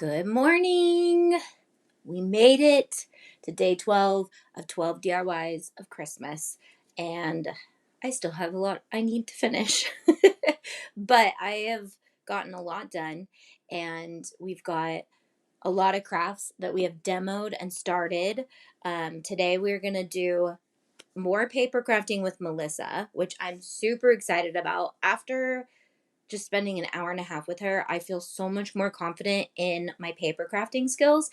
Good morning. We made it to day 12 of 12 DIYs of Christmas, and I still have a lot I need to finish. But I have gotten a lot done, and we've got a lot of crafts that we have demoed and started. Today, we're going to do more paper crafting with Melissa, which I'm super excited about. After just spending an hour and a half with her, I feel so much more confident in my paper crafting skills.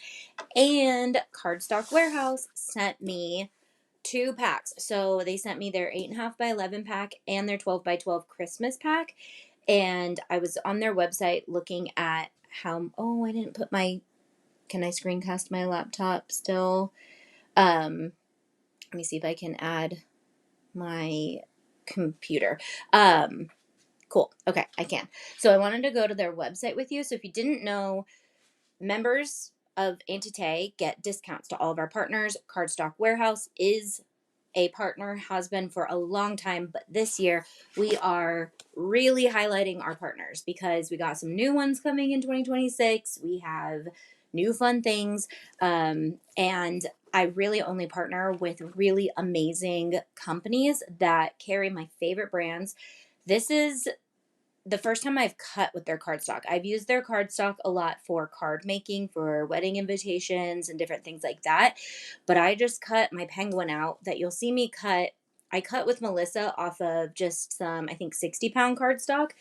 And Cardstock Warehouse sent me 2 packs. So they sent me their 8.5 by 11 pack and their 12 by 12 Christmas pack. And I was on their website looking at I didn't put can I screencast my laptop still? Let me see if I can add my computer. Cool. Okay, I can. So I wanted to go to their website with you. So if you didn't know, members of Antite get discounts to all of our partners. Cardstock Warehouse is a partner, has been for a long time, but this year we are really highlighting our partners because we got some new ones coming in 2026. We have new fun things, and I really only partner with really amazing companies that carry my favorite brands. This is the first time I've cut with their cardstock. I've used their cardstock a lot for card making, for wedding invitations and different things like that. But I just cut my penguin out that you'll see me cut. I cut with Melissa off of just some, I think, 60-pound cardstock,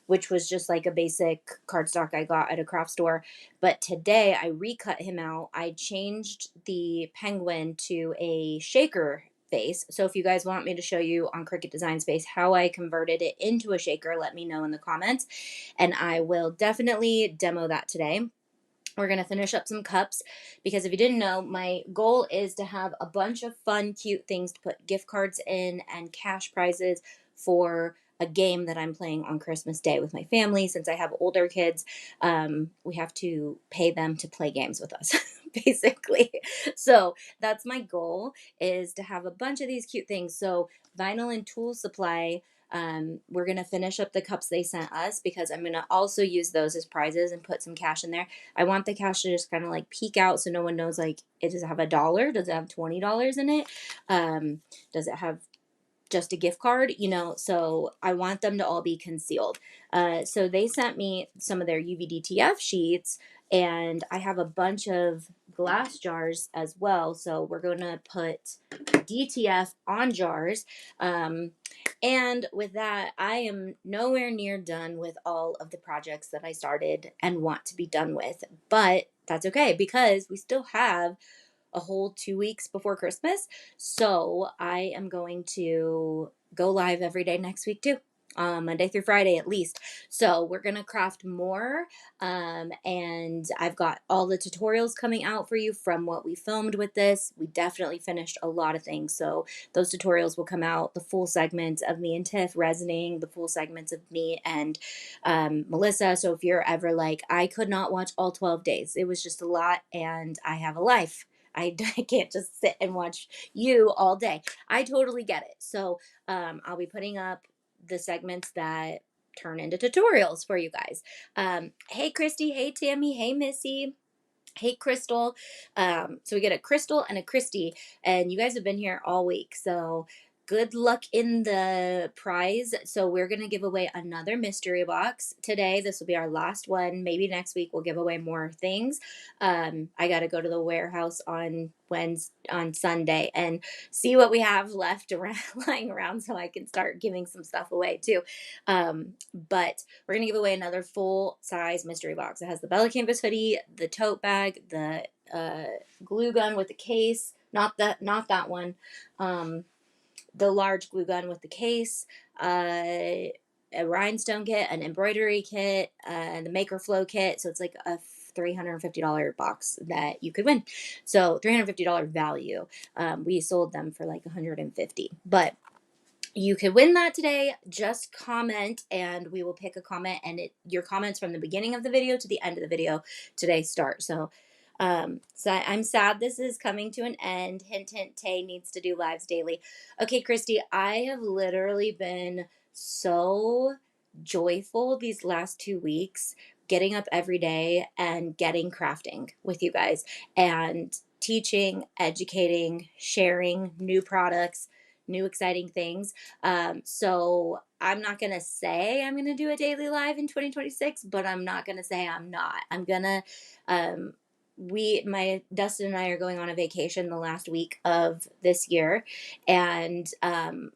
which was just like a basic cardstock I got at a craft store. But today I recut him out. I changed the penguin to a shaker vase. So if you guys want me to show you on Cricut Design Space how I converted it into a shaker, let me know in the comments, and I will definitely demo that today. We're going to finish up some cups because if you didn't know, my goal is to have a bunch of fun, cute things to put gift cards in and cash prizes for a game that I'm playing on Christmas Day with my family. Since I have older kids, we have to pay them to play games with us, basically. So that's my goal, is to have a bunch of these cute things. So Vinyl and Tool Supply, we're going to finish up the cups they sent us because I'm going to also use those as prizes and put some cash in there. I want the cash to just kind of like peek out so no one knows, like, it does it have $1? Does it have $20 in it? Does it have just a gift card? So I want them to all be concealed. So they sent me some of their UVDTF sheets, and I have a bunch of glass jars as well. So we're going to put DTF on jars. And with that, I am nowhere near done with all of the projects that I started and want to be done with. But that's okay because we still have a whole 2 weeks before Christmas. So I am going to go live every day next week too. Monday through Friday at least. So we're going to craft more. And I've got all the tutorials coming out for you from what we filmed with this. We definitely finished a lot of things. So those tutorials will come out, the full segments of me and Tiff resining, the full segments of me and Melissa. So if you're ever like, I could not watch all 12 days, it was just a lot and I have a life. I can't just sit and watch you all day. I totally get it. So I'll be putting up the segments that turn into tutorials for you guys. Hey, Christy. Hey, Tammy. Hey, Missy. Hey, Crystal. So we get a Crystal and a Christy, and you guys have been here all week. So good luck in the prize. So we're going to give away another mystery box today. This will be our last one. Maybe next week we'll give away more things. I got to go to the warehouse on Sunday and see what we have left around, lying around, so I can start giving some stuff away too. But we're going to give away another full-size mystery box. It has the Bella Canvas hoodie, the tote bag, the glue gun with the case, not that one, the large glue gun with the case, a rhinestone kit, an embroidery kit, the Makerflo kit. So it's like a $350 box that you could win. So $350 value. We sold them for like $150, but you could win that today. Just comment and we will pick a comment, and your comments from the beginning of the video to the end of the video today start. So I'm sad this is coming to an end. Hint, hint, Tay needs to do lives daily. Okay, Christy, I have literally been so joyful these last 2 weeks getting up every day and getting crafting with you guys and teaching, educating, sharing new products, new exciting things. So I'm not going to say I'm going to do a daily live in 2026, but I'm not going to say I'm not. I'm going to, um, my Dustin and I are going on a vacation the last week of this year, and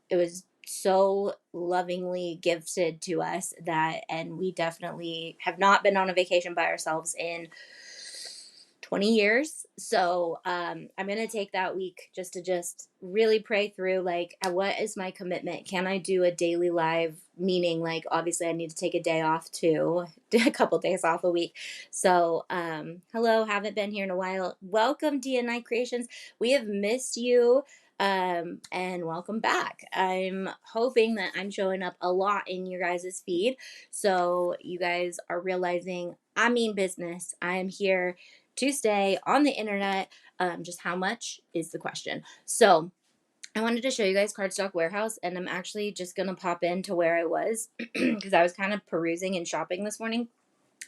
it was so lovingly gifted to us that, and we definitely have not been on a vacation by ourselves in 20 years. So I'm going to take that week just to just really pray through, like, what is my commitment? Can I do a daily live? Meaning, like, obviously I need to take a day off too, a couple days off a week. So hello, haven't been here in a while. Welcome, DNI Creations. We have missed you. And welcome back. I'm hoping that I'm showing up a lot in your guys' feed. So you guys are realizing I mean business. I am here to stay on the internet. Just how much is the question. So I wanted to show you guys Cardstock Warehouse, and I'm actually just going to pop into where I was because I was kind of perusing and shopping this morning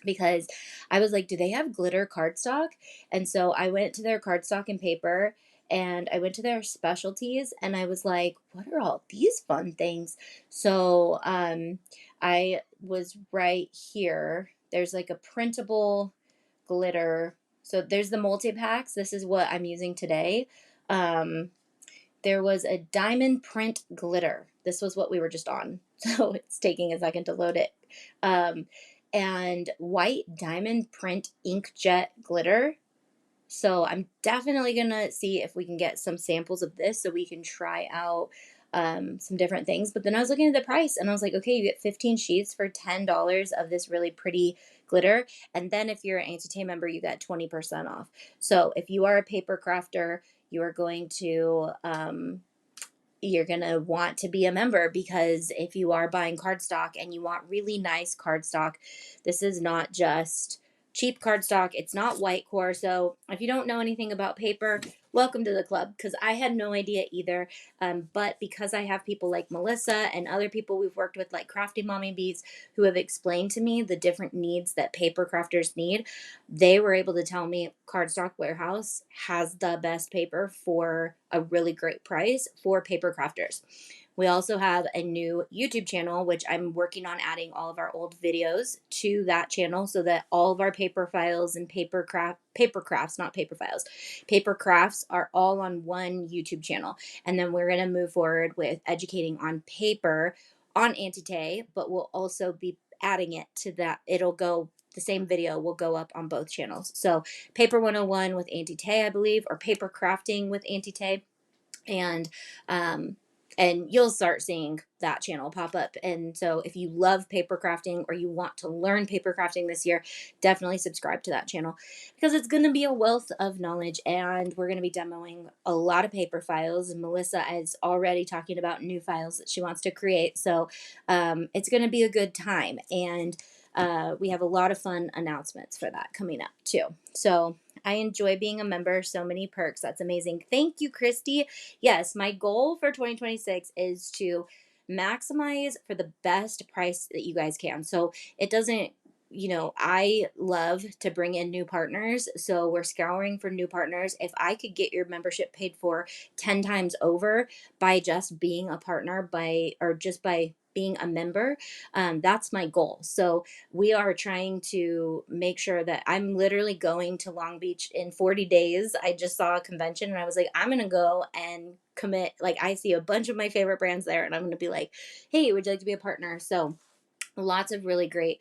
because I was like, do they have glitter cardstock? And so I went to their cardstock and paper, and I went to their specialties, and I was like, what are all these fun things? So I was right here. There's like a printable glitter. So there's the multi-packs. This is what I'm using today. There was a diamond print glitter. This was what we were just on. So it's taking a second to load it. And white diamond print inkjet glitter. So I'm definitely going to see if we can get some samples of this so we can try out some different things. But then I was looking at the price and I was like, okay, you get 15 sheets for $10 of this really pretty glitter. And then if you're an Auntie member, you get 20% off. So if you are a paper crafter, you are going to you're going to want to be a member, because if you are buying cardstock and you want really nice cardstock, this is not just cheap cardstock. It's not white core. So if you don't know anything about paper, welcome to the club, because I had no idea either. But because I have people like Melissa and other people we've worked with, like Crafty Mommy Bees, who have explained to me the different needs that paper crafters need, they were able to tell me Cardstock Warehouse has the best paper for a really great price for paper crafters. We also have a new YouTube channel, which I'm working on adding all of our old videos to that channel so that all of our paper files and paper crafts, not paper files, paper crafts are all on one YouTube channel. And then we're going to move forward with educating on paper on Auntie, but we'll also be adding it to that. The same video will go up on both channels. So Paper 101 with Auntie, I believe, or Paper Crafting with Auntie, and you'll start seeing that channel pop up. And so if you love paper crafting or you want to learn paper crafting this year, definitely subscribe to that channel, because it's going to be a wealth of knowledge, and we're going to be demoing a lot of paper files, and Melissa is already talking about new files that she wants to create. So it's going to be a good time, and we have a lot of fun announcements for that coming up too. So I enjoy being a member. So many perks. That's amazing. Thank you, Christy. Yes, my goal for 2026 is to maximize for the best price that you guys can. So it doesn't, I love to bring in new partners. So we're scouring for new partners. If I could get your membership paid for 10 times over by just being a partner, just by being a member, that's my goal. So we are trying to make sure that I'm literally going to Long Beach in 40 days. I just saw a convention and I was like, I'm going to go and commit. Like, I see a bunch of my favorite brands there and I'm going to be like, hey, would you like to be a partner? So lots of really great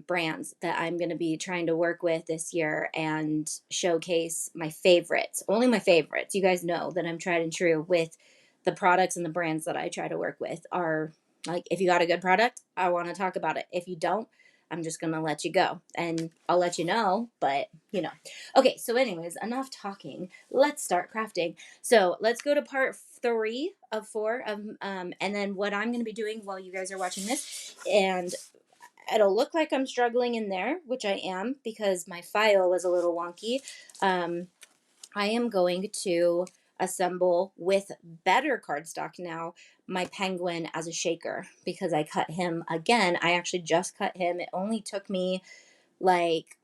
brands that I'm going to be trying to work with this year and showcase my favorites, only my favorites. You guys know that I'm tried and true with the products, and the brands that I try to work with are like, if you got a good product, I want to talk about it. If you don't, I'm just going to let you go, and I'll let you know, but Okay, so anyways, enough talking. Let's start crafting. So let's go to part 3 of 4 of, and then what I'm going to be doing while you guys are watching this, and it'll look like I'm struggling in there, which I am because my file was a little wonky. I am going to assemble with better cardstock now my penguin as a shaker, because I cut him again. I actually just cut him. It only took me like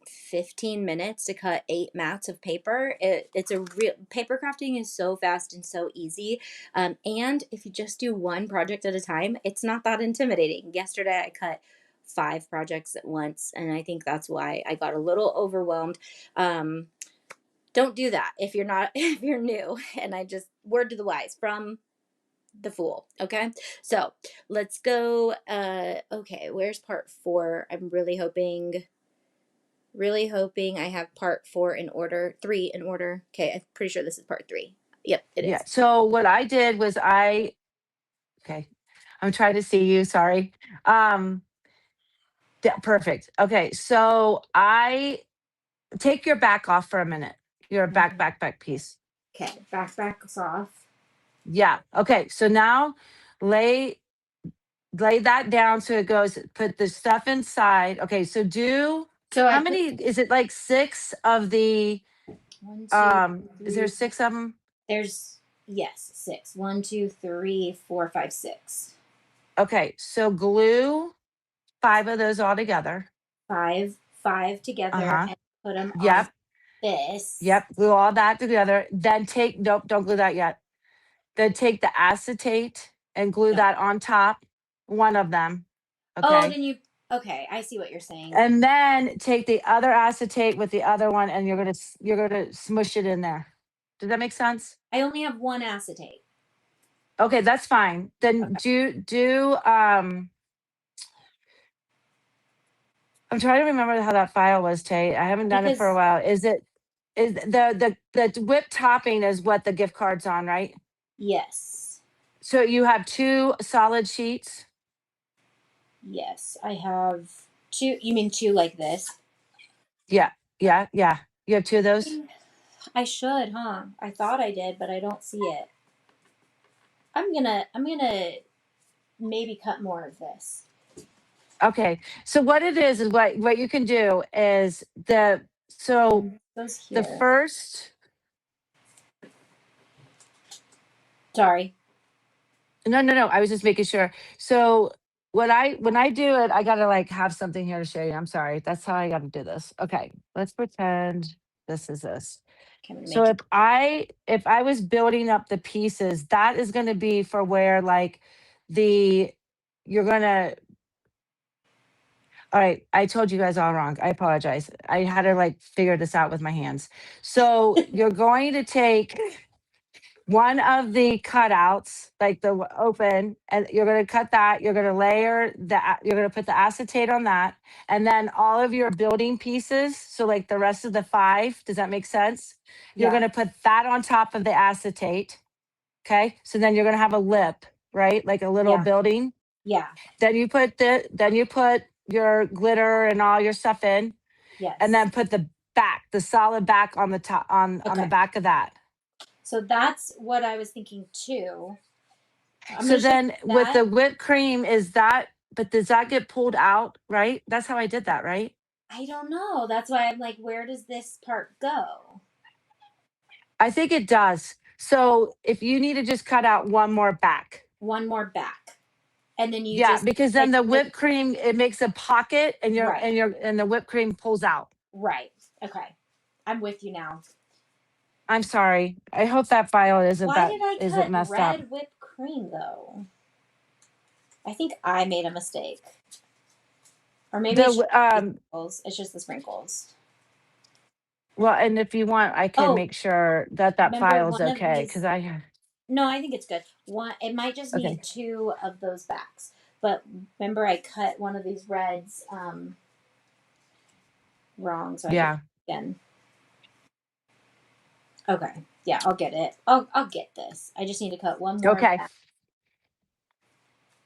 15 minutes to cut 8 mats of paper. It's a real paper crafting is so fast and so easy. And if you just do one project at a time, it's not that intimidating. Yesterday, I cut 5 projects at once, and I think that's why I got a little overwhelmed. Don't do that if you're not if you're new. And I just word to the wise from the fool. Okay, so let's go. Okay, where's part 4? I'm really hoping I have part 4 in order, 3 in order. Okay, I'm pretty sure this is part 3. Yep, it Yeah. is. So what I did was okay, I'm trying to see you. Sorry. Um, perfect. Okay. So I take your back off for a minute. Your back piece. Okay, back's off. Yeah. Okay. So now lay lay that down so it goes, put the stuff inside. Okay. So So I how put many, is it like 6 of the, 1, 2, is there 3. 6 of them? There's yes, 6. 1, 2, 3, 4, 5, 6. Okay. So glue 5 of those all together. 5 together Uh-huh. and put them on Yep. this. Yep. Glue all that together. Then nope, don't glue that yet. Then take the acetate and glue No. that on top, one of them. Oh, Okay. then you okay, I see what you're saying. And then take the other acetate with the other one and you're gonna smush it in there. Does that make sense? I only have 1 acetate. Okay, that's fine. Then Okay. do I'm trying to remember how that file was, Tay. I haven't done it for a Because while. Is the whipped topping is what the gift card's on, right? yes. So you have 2 solid sheets? Yes, I have 2. You mean 2 like this? Yeah, yeah, yeah. You have 2 of those? I should, huh? I thought I did, but I don't see it. I'm gonna maybe cut more of this. Okay. So what it is what you can do is Goes the here. first Sorry. no, I was just making sure. So when I do it, I gotta like have something here to show you. I'm sorry. That's how I gotta do this. Okay, let's pretend this is this. Okay, I'm gonna So make it. if I was building up the pieces, that is gonna be for where like the you're gonna all right, I told you guys all wrong. I apologize. I had to like figure this out with my hands. So you're going to take one of the cutouts, like the open, and you're going to cut that. You're going to layer that. You're going to put the acetate on that, and then all of your building pieces. So like the rest of the 5. Does that make sense? You're Yeah, going to put that on top of the acetate. Okay. So then you're going to have a lip, right? Like a little yeah, building. yeah. Then you put your glitter and all your stuff in, and Yes. then put the solid back on the top on the Okay. back of that. So that's what I was thinking too. I'm So gonna show you then with that. the whipped cream, is that, but does that get pulled out, right? That's how I did that, right? I don't know. That's why I'm like, where does this part go? I think it does. So if you need to just cut out one more back. One more back, and then you Yeah, just because then like the like whipped cream, it makes a pocket and right, the whipped cream pulls out. right. Okay, I'm with you now. I'm sorry. I hope that file Why did I isn't cut messed up. red whipped cream though? I think I made a mistake. Or maybe it's The just the sprinkles. It's just the sprinkles. well, and if you want, I can Oh, make sure that remember file is one of okay these? because I No, I think it's good. One, it might just okay. need 2 of those backs. But remember, I cut one of these reds wrong, so I have to cut Yeah. it again. Okay, yeah, I'll get it. I'll get this. I just need to cut one more Okay. back.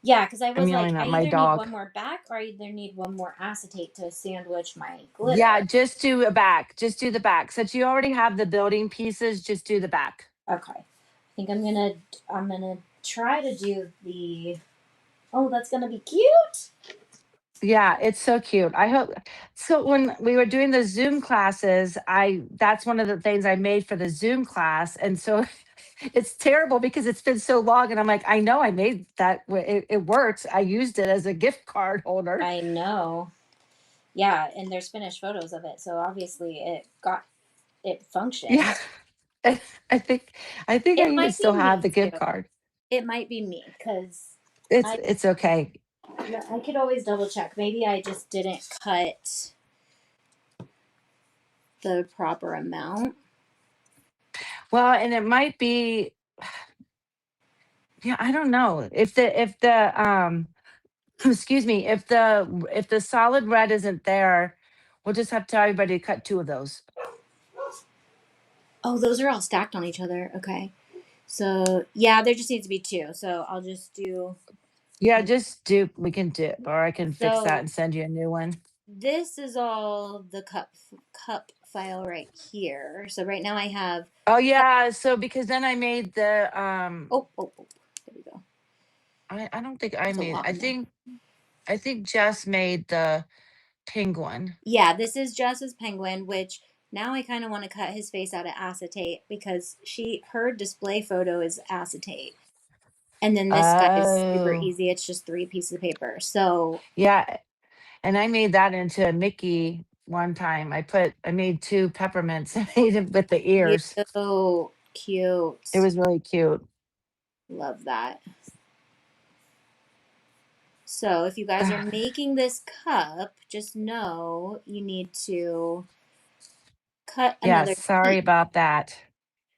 Yeah, because I I'm was like, yelling I at my either need dog. one more back or I either need one more acetate to sandwich my Yeah, glitter. just do a back. Just do the back. Since you already have the building pieces, just do the back. Okay, I think I'm gonna try to do the. Oh, that's gonna be cute. Yeah, it's so cute. I hope so when we were doing the Zoom classes, I that's one of the things I made for the Zoom class. And so it's terrible because it's been so long and I'm like, I know I made that it works. I used it as a gift card holder. I know. Yeah, and there's finished photos of it, so obviously it Yeah. functioned. I think I It even might be still have me the too. gift card. It might be me because It's I it's okay. I could always double check. Maybe I just didn't cut the proper amount. Well, and it might be, yeah, I don't know. If the excuse me, if the solid red isn't there, we'll just have to tell everybody to cut two of those. Oh, those are all stacked on each other. Okay. So yeah, there just needs to be two. So I'll just do. Yeah, just do, we can do, or I can fix that So and send you a new one. this is all the cup file right here. So right now I have. Oh yeah, so because then I made the Oh, there we go. I don't think I There's a made, lot in there. I think Jess made the penguin. Yeah, this is Jess's penguin, which now I kind of want to cut his face out of acetate because her display photo is acetate. And then this guy is super Oh. easy. It's just three pieces of paper. So Yeah, and I made that into a Mickey one time. I made two peppermints and made it with the cute. ears. It Cute. was really cute. Love that. So if you guys are making this cup, just know you need to cut Yeah, another sorry piece, about that.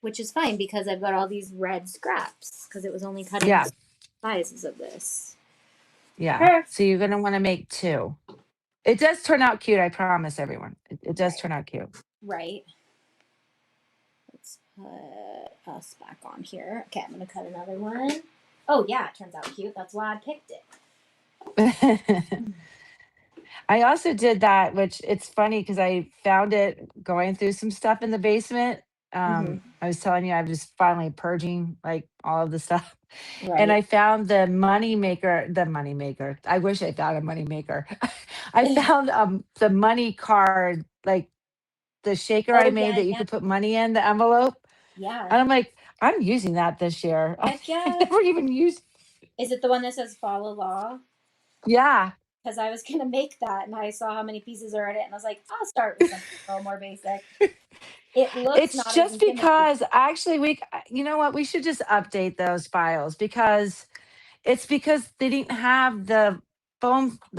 which is fine because I've got all these red scraps because it was only cutting Yeah, two sizes of this. yeah. Perfect. So you're gonna want to make two. It does turn out cute, I promise everyone. It does Right. turn out cute. Right. Let's put us back on here. Okay, I'm gonna cut another one. Oh yeah, it turns out cute. That's why I picked it. I also did that, which it's funny because I found it going through some stuff in the basement. Mm-hmm. I was telling you I was finally purging like all of the stuff. And Right. I found the money maker. I wish I found a money maker. I found the money card, like the shaker I Oh made yeah, that you yeah, could put money in the envelope. yeah. And I'm like, I'm using that this year. Heck I yeah. never even used. Is it the one that says follow law? Yeah, Because I was gonna make that, and I saw how many pieces are in it, and I was like, I'll start with something a little more basic. It looks it's not as just intimidating. because actually you know what, we should just update those files because it's because they didn't have the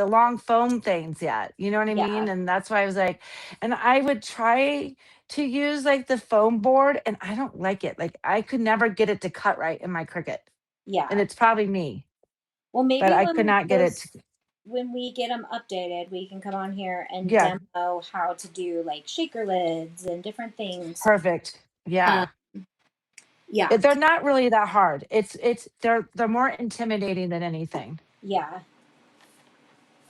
long foam things yet. You know what I Yeah, mean? And that's why I was like, and I would try to use like the foam board and I don't like it. Like I could never get it to cut right in my Cricut. And yeah. it's probably me, Well, but maybe I could not get it to, when we get them updated, we can come on here and yeah, demo how to do like shaker lids and different things. perfect. Um, Yeah. yeah, They're not really that hard. They're more intimidating than anything. yeah.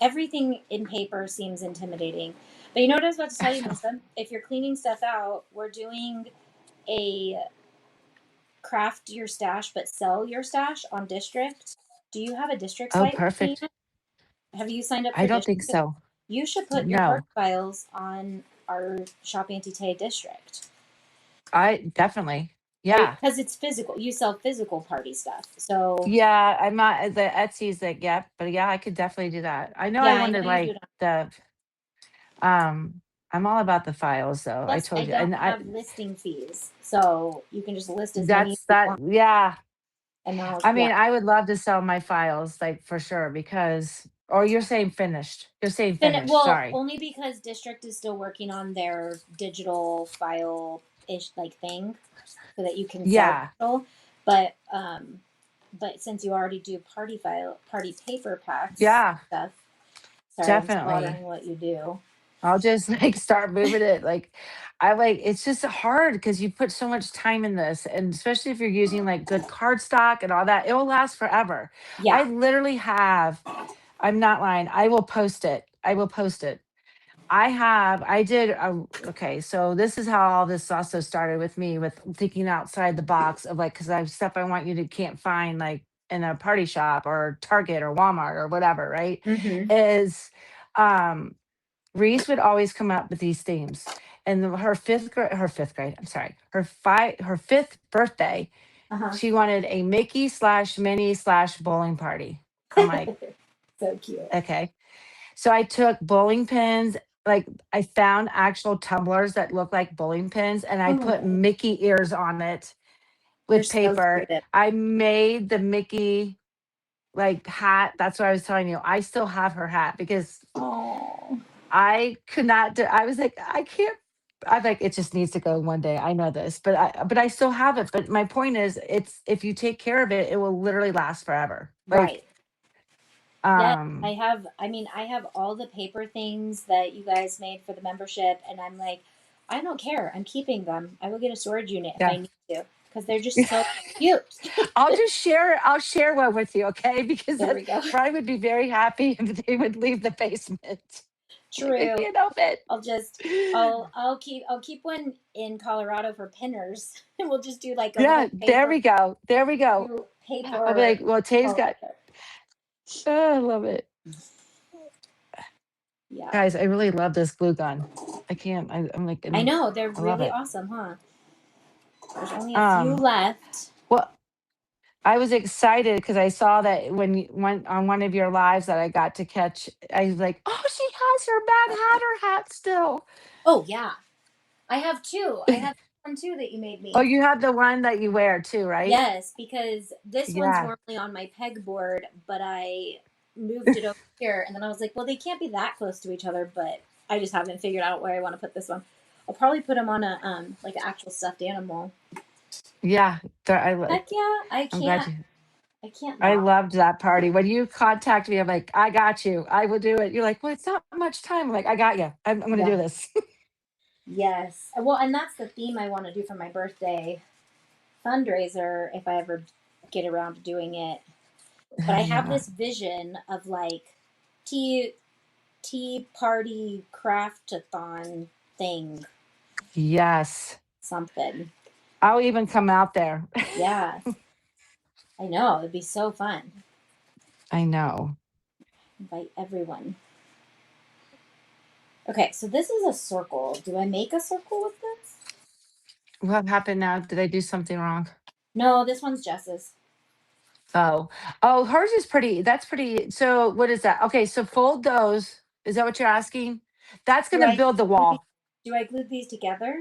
Everything in paper seems intimidating. But you know what I was about to tell I you, know. Melissa? If you're cleaning stuff out, we're doing a craft your stash but sell your stash on District. Do you have a District Oh, site with me perfect. yet? Have you signed up I for don't think District? so. You should put your party No. files on our Shop Auntie Tay District. I definitely. Right? Yeah. Because it's physical. You sell physical party stuff. So, Yeah, I'm not the Etsy's like, yeah, but yeah, I could definitely do that. I know yeah, I I know wanted you do like it. the I'm all about the files though. I Plus, I told you. don't And I have listing fees. So you can just list as many as that's you that want. yeah. And I yeah. mean, I would love to sell my files like for sure because or you're saying finished. You're saying finished. Well, Sorry. only because District is still working on their digital file ish like thing so that you can sell Yeah. digital. But since you already do party paper packs Yeah, stuff, sorry, I'm definitely. slaughtering what you do. I'll just like start moving it. Like I like it's just hard because you put so much time in this, and especially if you're using like good cardstock and all that, it will last forever. I Yeah. literally have, I'm not lying, I will post it. I will post it. I did okay, so this is how all this also started with me with thinking outside the box of like because I have stuff I want you to can't find like in a party shop or Target or Walmart or whatever, right? Mm-hmm. Is um Reese would always come up with these themes. And her fifth grade, I'm sorry, her fifth birthday, Uh-huh. she wanted a Mickey slash Minnie slash bowling party. I'm like, So cute. okay. So I took bowling pins, like I found actual tumblers that look like bowling pins, and I put Oh, Mickey ears on it you're with so paper. creative. I made the Mickey like hat. That's what I was telling you. I still have her hat because Oh, I could not do, I was like, I can't. I like it just needs to go one day. I know this, but I still have it. But my point is, it's if you take care of it, it will literally last forever. Like, right. Yes, I um, have. I mean, I have all the paper things that you guys made for the membership, and I'm like, I don't care. I'm keeping them. I will get a storage unit if I yeah. need to because they're just so cute. I'll just share. I'll share one with you, okay? Because There that we go. Brian would be very happy if they would leave the basement. Like I True. can't help it. I'll just I'll keep one in Colorado for pinners. We'll just do like a Yeah, little there paper we go. There we go. do I'll be paper. like, well, Tay's Oh, got. Oh, I love it, yeah. guys. I really love this glue gun. I can't. I'm like, I know they're I love really it. awesome, huh? There's only a few Um, left. well, I was excited because I saw that when you went on one of your lives that I got to catch. I was like, oh, she has her Mad Hatter hat still. Oh yeah, I have two. I have one too that you made Oh, me. you have the one that you wear too, right? Yes, because this one's Yeah. normally on my pegboard, but I moved it over here, and then I was like, well, they can't be that close to each other, but I just haven't figured out where I want to put this one. I'll probably put them on a like an actual stuffed animal. Yeah, Heck yeah, I'm glad you. I can't I not. loved that party. When you contact me, I'm like, I got you. I will do it. You're like, well, it's not much time. I'm like, I got you. I'm going to Yeah. do this. Yes. Well, and that's the theme I want to do for my birthday fundraiser if I ever get around to doing it. But I have Yeah. this vision of like tea tea party craftathon thing, Yes. something. I'll even come out there. Yeah, I know. It'd be so fun. I know. Invite everyone. Okay, so this is a circle. Do I make a circle with this? What happened now? Did I do something wrong? No, this one's Jess's. Oh, oh, hers is pretty. That's pretty. So, what is that? Okay, so fold those. Is that what you're asking? That's going Do to I build the glue these, wall. do I glue these together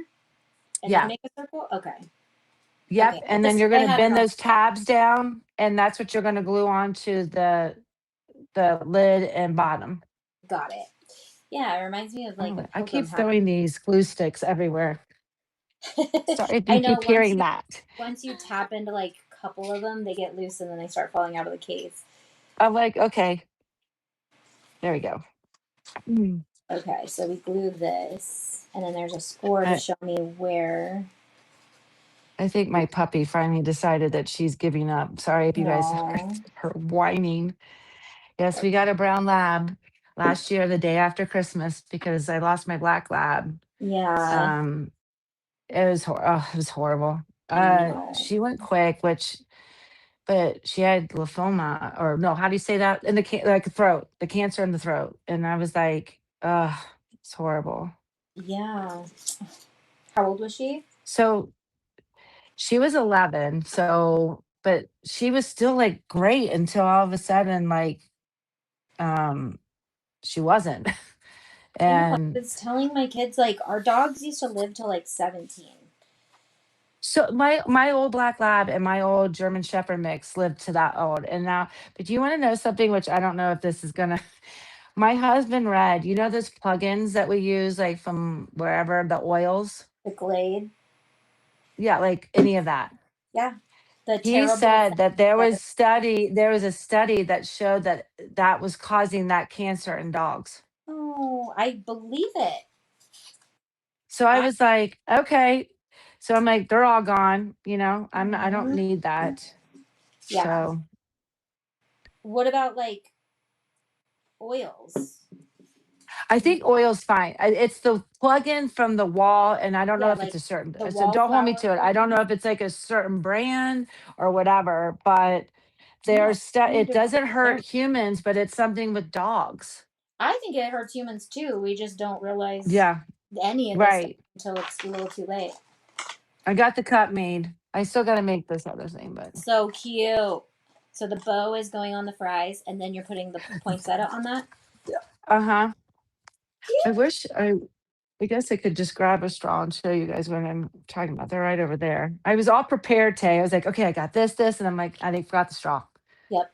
and then Yeah. make a circle? Okay. Yep. Okay. And then This you're I going to have it bend on. those tabs down, and that's what you're going to glue onto the lid and bottom. Got it. Yeah, it reminds me of like a Oh, I pilgrim keep hat. throwing these glue sticks everywhere. Sorry if I you know keep hearing that. once you tap into like a couple of them, they get loose and then they start falling out of the case. I'm like, okay, there we go. Mm. Okay, so we glue this, and then there's a score to I, show me where. I think my puppy finally decided that she's giving up. Sorry if you guys heard Aww. her whining. Yes, we got a brown lab last year, the day after Christmas, because I lost my black lab. Yeah, Um, it was horrible. I know. She went quick, but she had lymphoma, or no, how do you say that? In the like throat, the cancer in the throat, and I was like, it's horrible. Yeah. How old was she? So she was 11, so but she was still like great until all of a sudden, like, um, she wasn't, I know. I and was telling my kids like our dogs used to live till like 17. so my old black lab and my old German Shepherd mix lived to that old, and now, but do you want to know something? Which I don't know if this is gonna. My husband read, you know, those plugins that we use, like from wherever, the oils. The Glade. Yeah, like any of that. Yeah. The He terrible said that there scent. was study. There was a study that showed that that was causing that cancer in dogs. Oh, I believe it. So I I. was like, okay. So I'm like, they're all gone. I don't Mhm. need that. Yeah. So What about like oils? I think oil's fine. It's the plug-in from the wall, and I don't know Yeah, if it's like a certain. the So don't hold me wallflower to it. I don't plug-in. know if it's like a certain brand or whatever, but No, I need it to doesn't hurt learn. humans, but it's something with dogs. I think it hurts humans too. We just don't realize Yeah, any of this stuff right. until it's a little too late. I got the cup made. I still got to make this other thing, but So cute. So the bow is going on the fries, and then you're putting the poinsettia on that. Uh-huh. I Yeah. wish I guess I could just grab a straw and show you guys what I'm talking about. They're right over there. I was all prepared today. I was like, okay, I got this, and I'm like, I forgot the straw. Yep.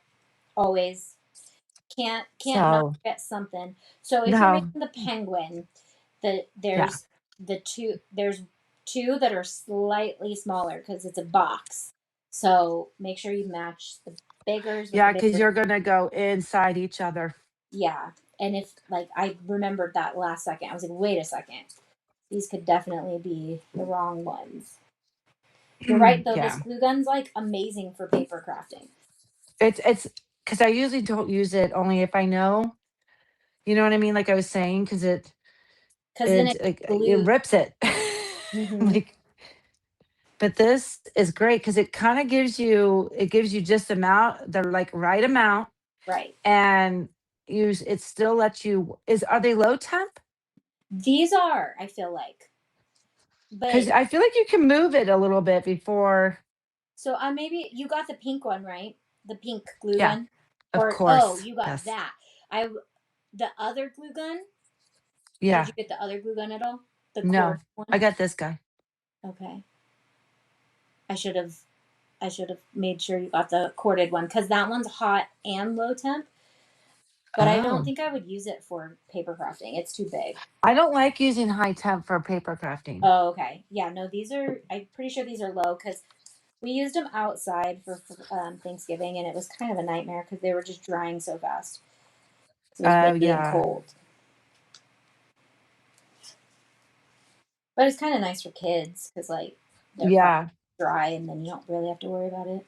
Always. Can't not So get something. So if you're no, making the penguin, yeah. there's two that are slightly smaller because it's a box. So make sure you match the biggers with the Yeah, because bigger. you're gonna go inside each other. Yeah. And if like I remembered that last second, I was like, wait a second. These could definitely be the wrong ones. You're right though, this Yeah. glue gun's like amazing for paper crafting. It's because I usually don't use it only if I know, you know what I mean? Like I was saying, because Because then it it like it glues. rips it. Hmm. Like, but this is great because it gives you just the like right amount, Right. and use it still lets you are they low temp? These are, I feel like. Because But I feel like you can move it a little bit before. so maybe you got the pink one, right? The pink glue Yeah, gun. of Or oh, course. you got Yes. that. I the other glue gun. Did Yeah. you get the other glue gun at all? The cord No, I one? got this guy. Okay. I should have I should have made sure you got the corded one because that one's hot and low temp. But I don't Oh, think I would use it for paper crafting. It's too big. I don't like using high temp for paper crafting. Oh, okay. Yeah, no, these are. I'm pretty sure these are low because we used them outside for Thanksgiving, and it was kind of a nightmare because they were just drying so fast. It was Oh, windy and yeah. cold. But it's kind of nice for kids because like they're probably Yeah. dry, and then you don't really have to worry about it.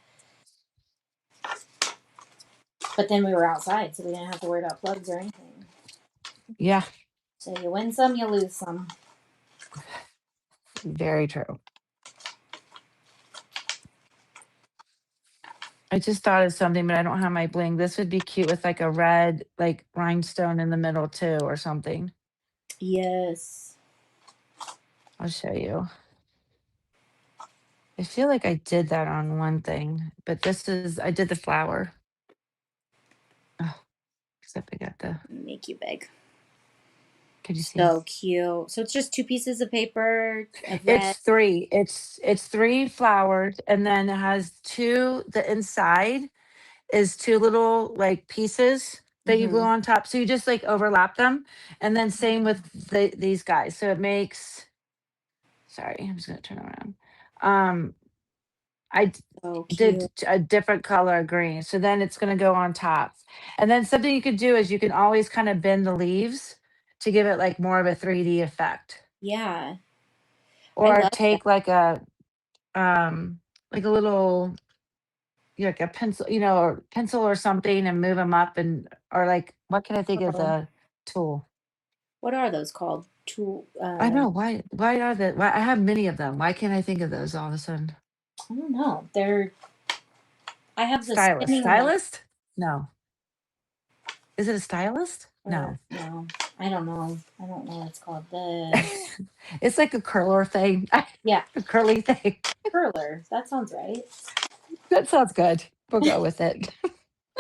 But then we were outside, so we didn't have to worry about plugs or anything. Yeah. So you win some, you lose some. Very true. I just thought of something, but I don't have my bling. This would be cute with like a red, like rhinestone in the middle too, or something. Yes. I'll show you. I feel like I did that on one thing, but I did the flower. Oh, except I got Make you big. could you see? So cute. So it's just two pieces of paper of It's red. three. It's three flowers, and then it has the inside is two little like pieces that you glue Mm-hmm. on top. So you just like overlap them. And then same with these guys. So it makes, sorry, I'm just going to turn around. Um, I So did cute. a different color green. So then it's going to go on top. And then something you could do is you can always kind of bend the leaves to give it like more of a 3D effect. Yeah. I Or love that. take um like a little like a pencil, or pencil or something and move them up or like what can I think of Oh, the tool? what are those called? Tool. I know why are that why I have many of them. Why can't I think of those all of a sudden? I don't know. They're. I have the Stylist. spinning one. Stylist? No. Is it a stylist? Or No. no, I don't know. I don't know what it's called. The It's like a curler thing. yeah, A curly thing. curler. That sounds right. That sounds good. We'll go with it.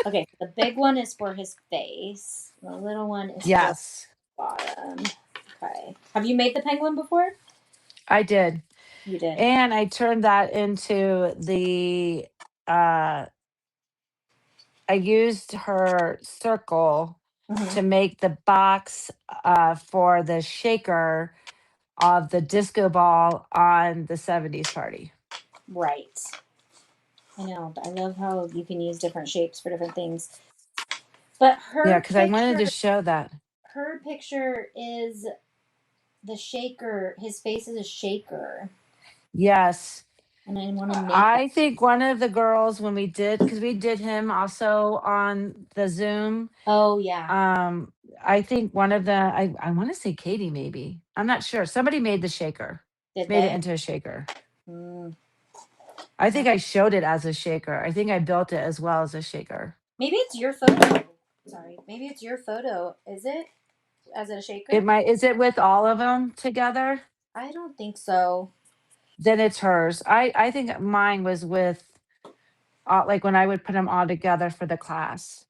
Okay, the big one is for his face. The little one is for Yes, bottom. Okay. Have you made the penguin before? I did. You did. And I turned that into uh I used her circle Hmm. to make the box for the shaker of the disco ball on the 70s party. Right. I know. I love how you can use different shapes for different things. But Yeah, because I wanted to show that. her picture is the shaker. His face is a shaker, Yes. and I want to make that. I think one of the girls, when because we did him also on the Zoom. Oh yeah, Um, I think I want to say Katie, maybe. I'm not sure. Somebody made the shaker, did made it they? into a shaker. Mm, I no. think I showed it as a shaker. I think I built it as well as a shaker. Maybe it's your photo. Sorry, maybe it's your photo. Is it as a It shaker? might, is it with all of them together? I don't think so. Then it's hers. I think mine was with, like when I would put them all together for the class.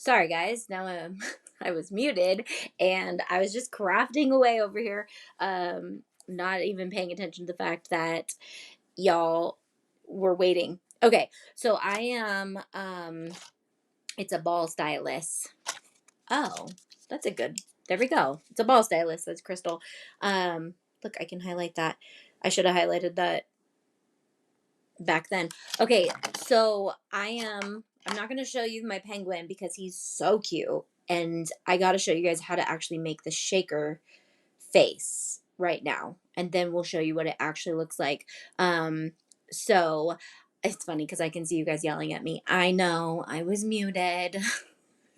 Sorry guys, now I was muted and I was just crafting away over here, not even paying attention to the fact that y'all were waiting. Okay, so I am it's a ball stylus. Oh, that's a good. There we go. It's a ball stylus. That's crystal. Look, I can highlight that. I should have highlighted that back then. Okay, so I'm not going to show you my penguin because he's so cute. And I got to show you guys how to actually make the shaker face right now. And then we'll show you what it actually looks like. So it's funny because I can see you guys yelling at me. I know, I was muted.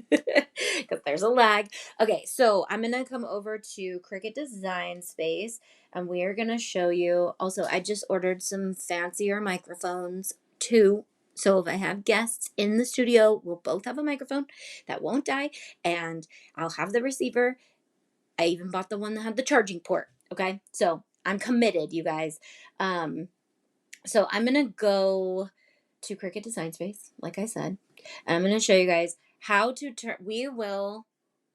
Because there's a lag. Okay, so I'm gonna come over to Cricut Design Space and we are gonna show you. Also, I just ordered some fancier microphones too. So if I have guests in the studio, we'll both have a microphone that won't die, and I'll have the receiver. I even bought the one that had the charging port. Okay, so I'm committed, you guys. So I'm gonna go to Cricut Design Space, like I said, and I'm gonna show you guys how to turn. We will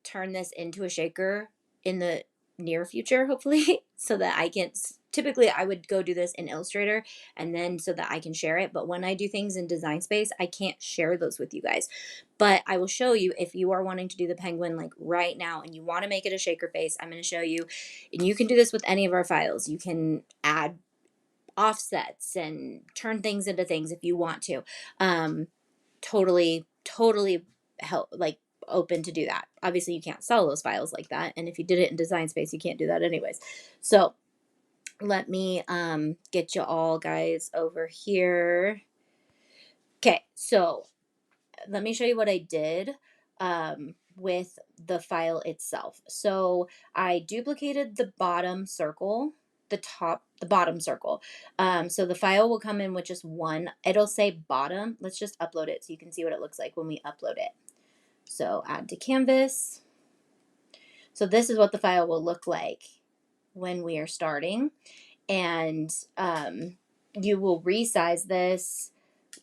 turn this into a shaker in the near future, hopefully, so that I can. Typically, I would go do this in Illustrator and then so that I can share it. But when I do things in Design Space, I can't share those with you guys. But I will show you if you are wanting to do the penguin like right now and you want to make it a shaker face. I'm going to show you, and you can do this with any of our files. You can add offsets and turn things into things if you want to. Totally help, like, open to do that. Obviously you can't sell those files like that, and if you did it in Design Space you can't do that anyways. So let me get you all guys over here. Okay, so let me show you what I did with the file itself. So I duplicated the bottom circle, the bottom circle. So the file will come in with just one. It'll say bottom. Let's just upload it so you can see what it looks like when we upload it. So add to canvas. So this is what the file will look like when we are starting. And you will resize this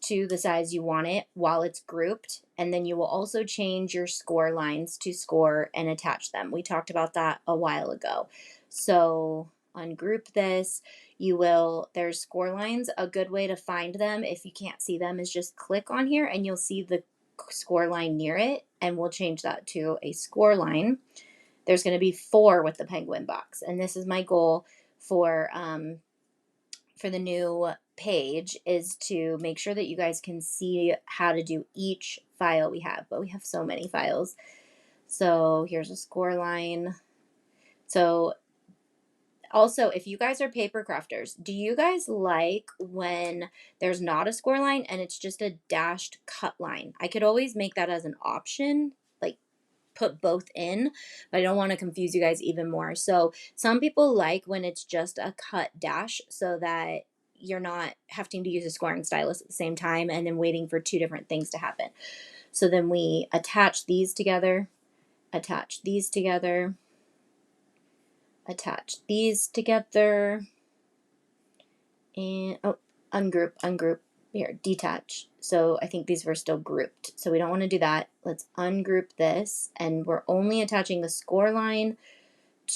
to the size you want it while it's grouped, and then you will also change your score lines to score and attach them. We talked about that a while ago. So ungroup this. There's score lines. A good way to find them if you can't see them is just click on here and you'll see the score line near it, and we'll change that to a score line. There's going to be 4 with the penguin box, and this is my goal for the new page, is to make sure that you guys can see how to do each file we have, but we have so many files. So here's a score line. So also, if you guys are paper crafters, do you guys like when there's not a score line and it's just a dashed cut line? I could always make that as an option, like put both in, but I don't want to confuse you guys even more. So some people like when it's just a cut dash so that you're not having to use a scoring stylus at the same time and then waiting for 2 different things to happen. So then we attach these together, attach these together, attach these together, and ungroup. Here, detach. So I think these were still grouped. So we don't want to do that. Let's ungroup this, and we're only attaching the score line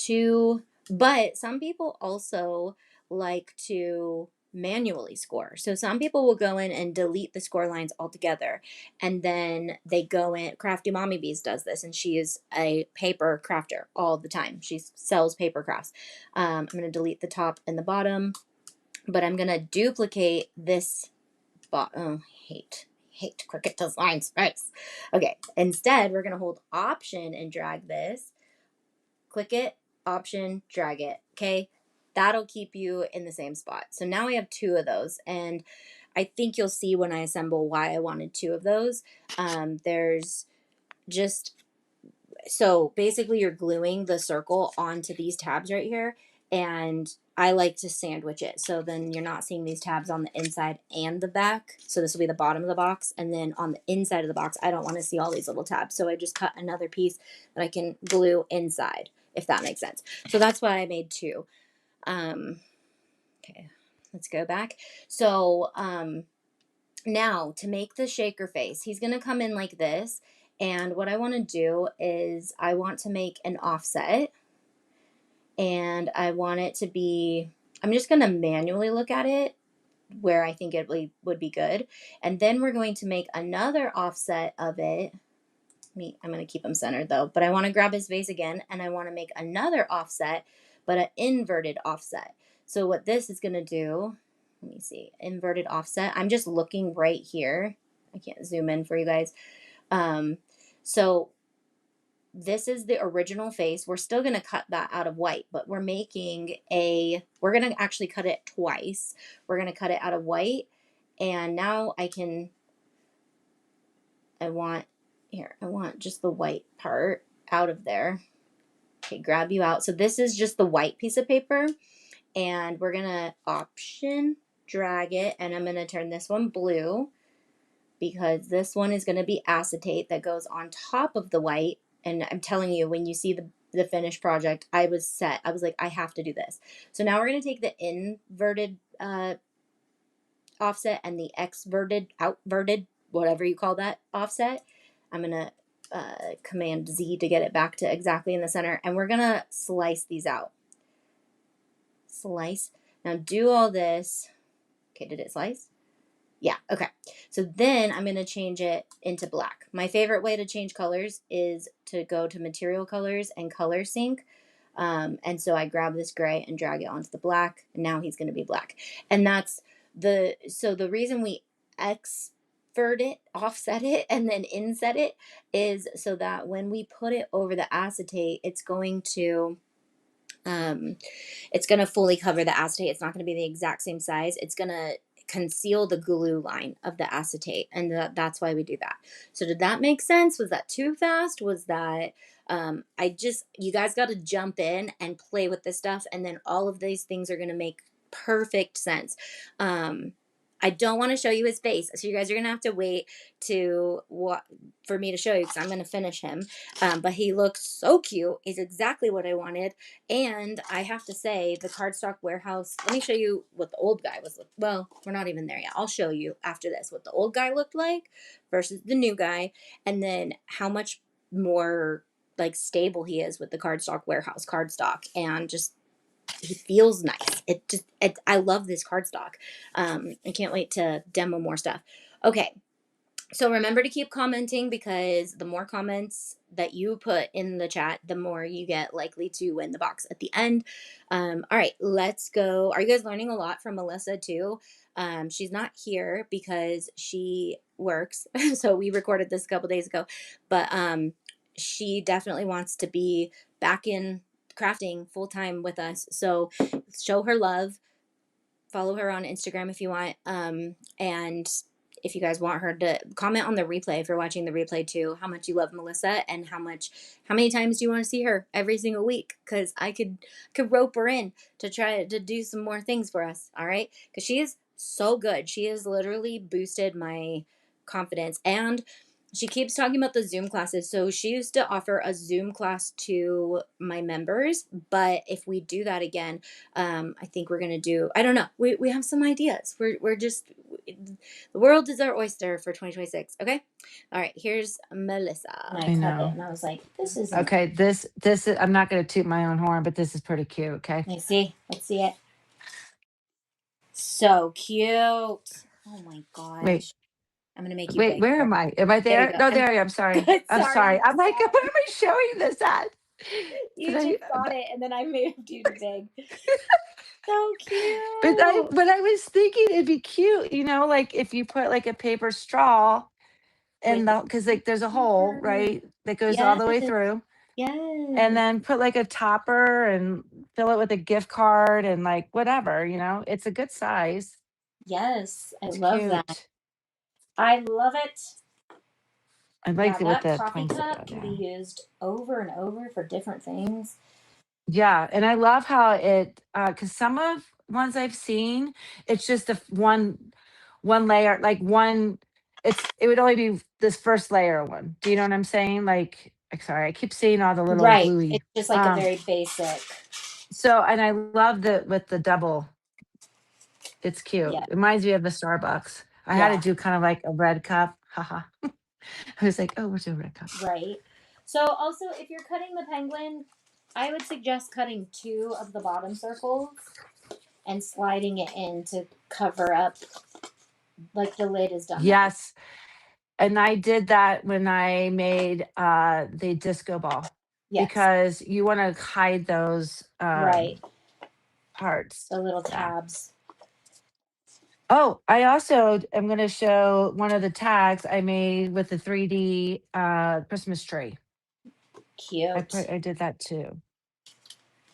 to, but some people also like to manually score. So some people will go in and delete the score lines altogether, and then they go in. Crafty Mommy Bees does this, and she is a paper crafter all the time. She sells paper crafts. I'm going to delete the top and the bottom, but I'm going to duplicate this bottom. Hate Cricut Design Space. Okay, instead we're going to hold Option and drag this. Click it, Option, drag it. Okay, that'll keep you in the same spot. So now we have 2 of those, and I think you'll see when I assemble why I wanted 2 of those. There's just, so basically you're gluing the circle onto these tabs right here, and I like to sandwich it so then you're not seeing these tabs on the inside and the back. So this will be the bottom of the box, and then on the inside of the box I don't want to see all these little tabs, so I just cut another piece that I can glue inside, if that makes sense. So that's why I made 2. Okay, let's go back. So now to make the shaker face, he's gonna come in like this, And what I want to do is I want to make an offset, and I want it to be, I'm just going to manually look at it where I think it would be good. And then we're going to make another offset of it. I'm going to keep him centered though, but I want to grab his face again, and I want to make another offset, but an inverted offset. So what this is going to do, let me see, inverted offset. I'm just looking right here. I can't zoom in for you guys. So this is the original face. We're still going to cut that out of white, but we're going to actually cut it twice. We're going to cut it out of white. And now I want just the white part out of there. Okay, grab you out. So this is just the white piece of paper, and we're going to option drag it, and I'm going to turn this one blue because this one is going to be acetate that goes on top of the white. And I'm telling you, when you see the finished project, I was set. I was like, I have to do this. So now we're going to take the inverted offset and the outverted, whatever you call that offset. I'm going to Command Z to get it back to exactly in the center. And we're going to slice these out. Slice. Now do all this. Okay, did it slice? Yeah, okay. So then I'm going to change it into black. My favorite way to change colors is to go to material colors and color sync. And so I grab this gray and drag it onto the black, and now he's going to be black. And so the reason we exvert it, offset it, and then inset it is so that when we put it over the acetate, it's going to fully cover the acetate. It's not going to be the exact same size. It's going to conceal the glue line of the acetate, and that's why we do that. So did that make sense? Was that too fast? Was that you guys got to jump in and play with this stuff, and then all of these things are going to make perfect sense. I don't want to show you his face, so you guys are going to have to wait for me to show you, because I'm going to finish him. But he looks so cute. He's exactly what I wanted. And I have to say, the cardstock warehouse, let me show you what the old guy was. Well, we're not even there yet. I'll show you after this what the old guy looked like versus the new guy, and then how much more like stable he is with the cardstock warehouse cardstock, and just he feels nice. I love this cardstock. I can't wait to demo more stuff. Okay, so remember to keep commenting, because the more comments that you put in the chat, the more you get likely to win the box at the end. All right, let's go. Are you guys learning a lot from Melissa too? She's not here because she works. So we recorded this a couple days ago, but she definitely wants to be back in crafting full time with us. So show her love. Follow her on Instagram if you want. And if you guys want her to comment on the replay, if you're watching the replay too, how much you love Melissa, and how many times do you want to see her every single week? Because I could rope her in to try to do some more things for us. All right, because she is so good. She has literally boosted my confidence, and she keeps talking about the Zoom classes. So she used to offer a Zoom class to my members, but if we do that again, I think we're gonna do. I don't know. We have some ideas. We're just, the world is our oyster for 2026. Okay. All right. Here's Melissa. And I I cut it, know. and I was like, this isn't. Okay, this is, I'm not going to toot my own horn, but this is pretty cute. Okay. Let me see. Let's see it. So cute. Oh my Wait, gosh. I'm gonna make you wait, big. where am I? Am I There you there? go. No, there I am. Sorry. Good. I'm Sorry. sorry. You I'm just like, got what am I showing this at? Did you I? just got it, and then I moved you to big. So But cute. but I was thinking it'd be cute, like if you put like a paper straw in With the because like there's a hole, sticker. right, that goes all Yes. the way through, and Yes. then put like a topper and fill it with a gift card and like whatever, it's a good size. Yes. I It's love that. cute. I love it. I Yeah, liked it with that the coffee poinsettia. cup can be Yeah. used over and over for different things. Yeah, and I love how it because some of ones I've seen, it's just one layer, like one. It would only be this first layer one. Do you know what I'm saying? Sorry, I keep seeing all the little Right. gluey. It's just like a very basic. So and I love the with the double. It's cute. Yeah. It reminds me of the Starbucks. I had to Yeah. do kind of like a red cup. Haha. I was like, oh, where's the red cup? Right. So also, if you're cutting the penguin, I would suggest cutting 2 of the bottom circles and sliding it in to cover up, like the lid is done that way. Yes. And I did that when I made the disco ball Yes. because you want to hide those Right. parts. The little Yeah. tabs. Oh, I also am going to show one of the tags I made with the 3D Christmas tree. Cute. I did that too.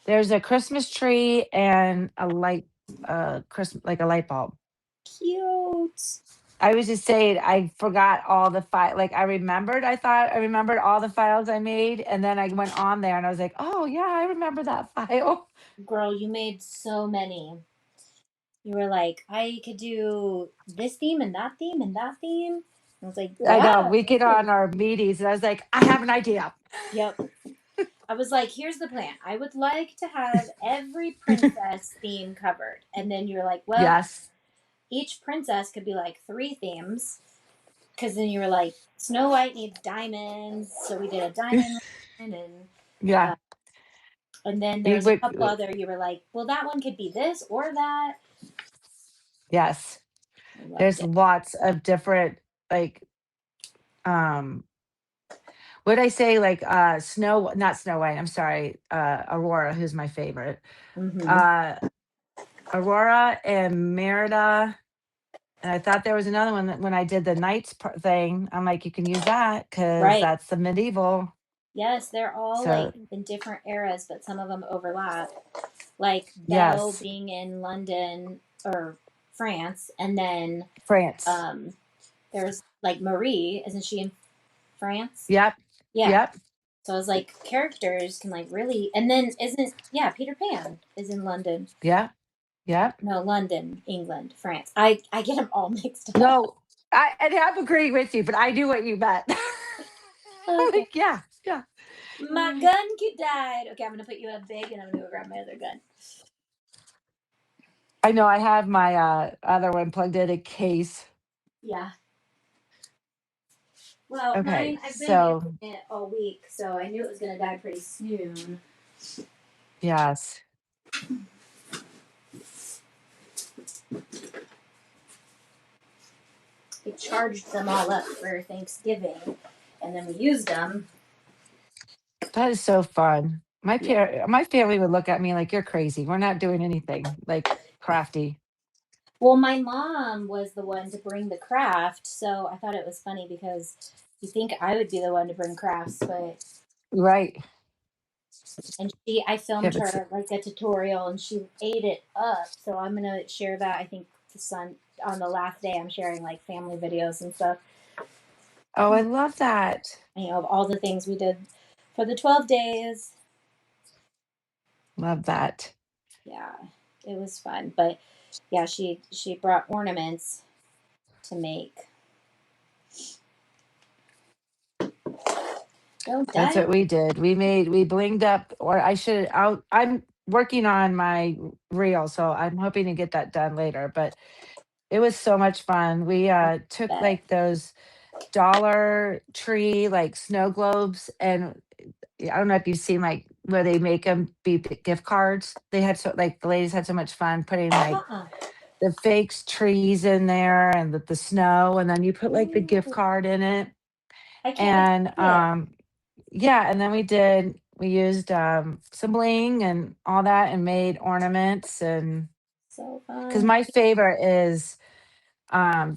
There's a Christmas tree and a light, Christmas like a light bulb. Cute. I was just saying, I forgot all the file. Like I thought I remembered all the files I made, and then I went on there and I was like, oh yeah, I remember that file. Girl, you made so many. You were like, I could do this theme and that theme and that theme. I was like, I know yeah, we me get too. on our meetings, and I was like, I have an idea. Yep. I was like, here's the plan. I would like to have every princess theme covered. And then you're like, well, Yes. each princess could be like 3 themes. Because then you were like, Snow White needs diamonds. So we did a diamond one. Yeah. Uh, and then We there's a would. couple other, you were like, well, that one could be this or that. Yes. I loved There's it. lots of different like um what I say like Snow not Snow White, I'm sorry, Aurora, who's my favorite. Mm-hmm. Uh Aurora and Merida. And I thought there was another one that when I did the knights thing, I'm like, you can use that because Right. that's the medieval. Yes, they're all So like in different eras, but some of them overlap. Like Belle yes, being in London or France, and then France. um, there's like Marie, isn't she in France? Yep, Yeah. yep, So I was like, characters can like really, and then isn't yeah Peter Pan is in London. yep, yep. No, London, England, France. I get them all mixed up. No, I have agreed with you, but I knew what you meant. I'm Okay. like, yeah, yeah. My gun kit died. Okay, I'm gonna put you up big, and I'm gonna go grab my other gun. I know I have my other one plugged in a case. Yeah. Well, Okay, mine, I've been so using it all week, so I knew it was going to die pretty soon. yes. We charged them all up for Thanksgiving, and then we used them. That is so fun. Yeah. My family would look at me like you're crazy. We're not doing anything like crafty. Well, my mom was the one to bring the craft, so I thought it was funny because you think I would be the one to bring crafts, but Right. and I Yeah, filmed but her like a tutorial, and she ate it up. So I'm gonna share that. I think the son on the last day, I'm sharing like family videos and stuff. oh, I love that. Of all the things we did for the 12 days. Love that. Yeah, it was fun. But yeah, she brought ornaments to make. Don't That's die. what we did. We blinged up, or I'm working on my reel, so I'm hoping to get that done later. But it was so much fun. We took Bet. like those Dollar Tree like snow globes, and I don't know if you've seen like where they make them be gift cards. They had so like the ladies had so much fun putting like Uh-uh. the fakes trees in there and the snow, and then you put like the gift Ooh, card in it. I can't wait to And see it. yeah, and then we used some bling and all that and made ornaments. And So because fun. my favorite is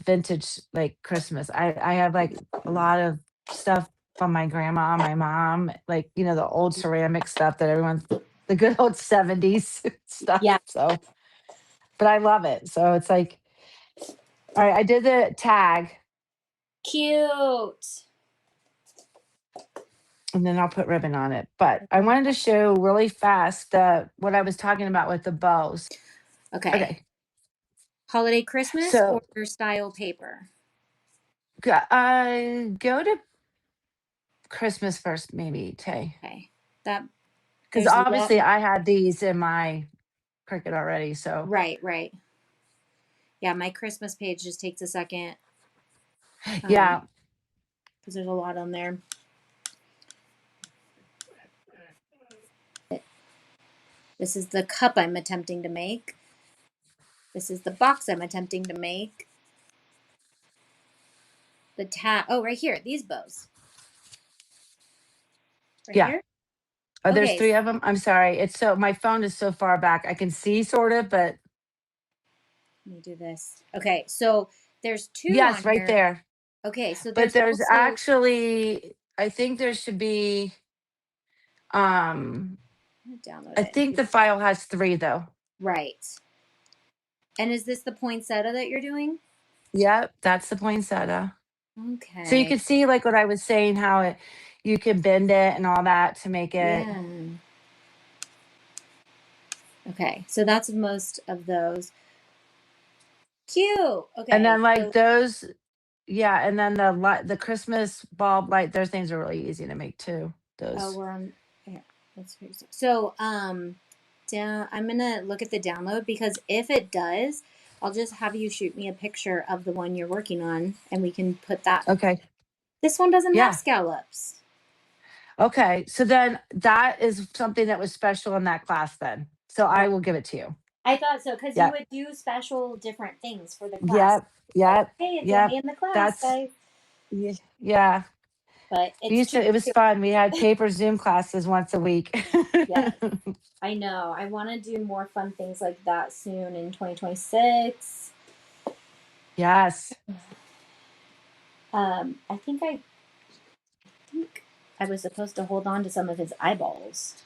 vintage like Christmas. I have like a lot of stuff from my grandma, my mom, like the old ceramic stuff that everyone's the good old 70s stuff. Yeah, So but I love it. So it's like, all right, I did the tag cute. and then I'll put ribbon on it. But I wanted to show really fast what I was talking about with the bows. Okay. Okay. Holiday Christmas So or style paper? go to Christmas first, maybe, Tay. Okay. That Because there's a lot. obviously I had these in my Cricut already. So Right, right. Yeah, my Christmas page just takes a second. Um, yeah. because there's a lot on there. This is the cup I'm attempting to make. This is the box I'm attempting to make. The oh, right here, these bows. Right Yeah. here? Oh, there's Okay, three of them. I'm sorry. It's so my phone is so far back. I can see sort of, but let me do this. Okay, so there's two yes, on right here. there. Okay, so But there's there's also, actually, I think there should be, um, I'm gonna download I it and think see. the file has three though. Right. And is this the poinsettia that you're doing? Yep, that's the poinsettia. So you Okay. can see like what I was saying, how it you can bend it and all that to make it. Yeah. Okay, so that's most of those. Cute. And Okay, then like so those, yeah, and then the Christmas bulb light, those things are really easy to make too. oh, Those. we're on. Here, let's figure this out. So down. I'm gonna look at the download because if it does, I'll just have you shoot me a picture of the one you're working on, and we can put that. Okay. This one doesn't have Yeah. scallops. Okay. So then that is something that was special in that class then. So Oh, I will give it to you. I thought so because you Yep. would do special different things for the class. Yep. Like, Yep. hey, it's only Yep. in the class, That's guys. yeah. But We it's used to, too it was cute. fun. We had paper Zoom classes once a week. Yes, I know. I want to do more fun things like that soon in 2026. Yes. I think I was supposed to hold on to some of his eyeballs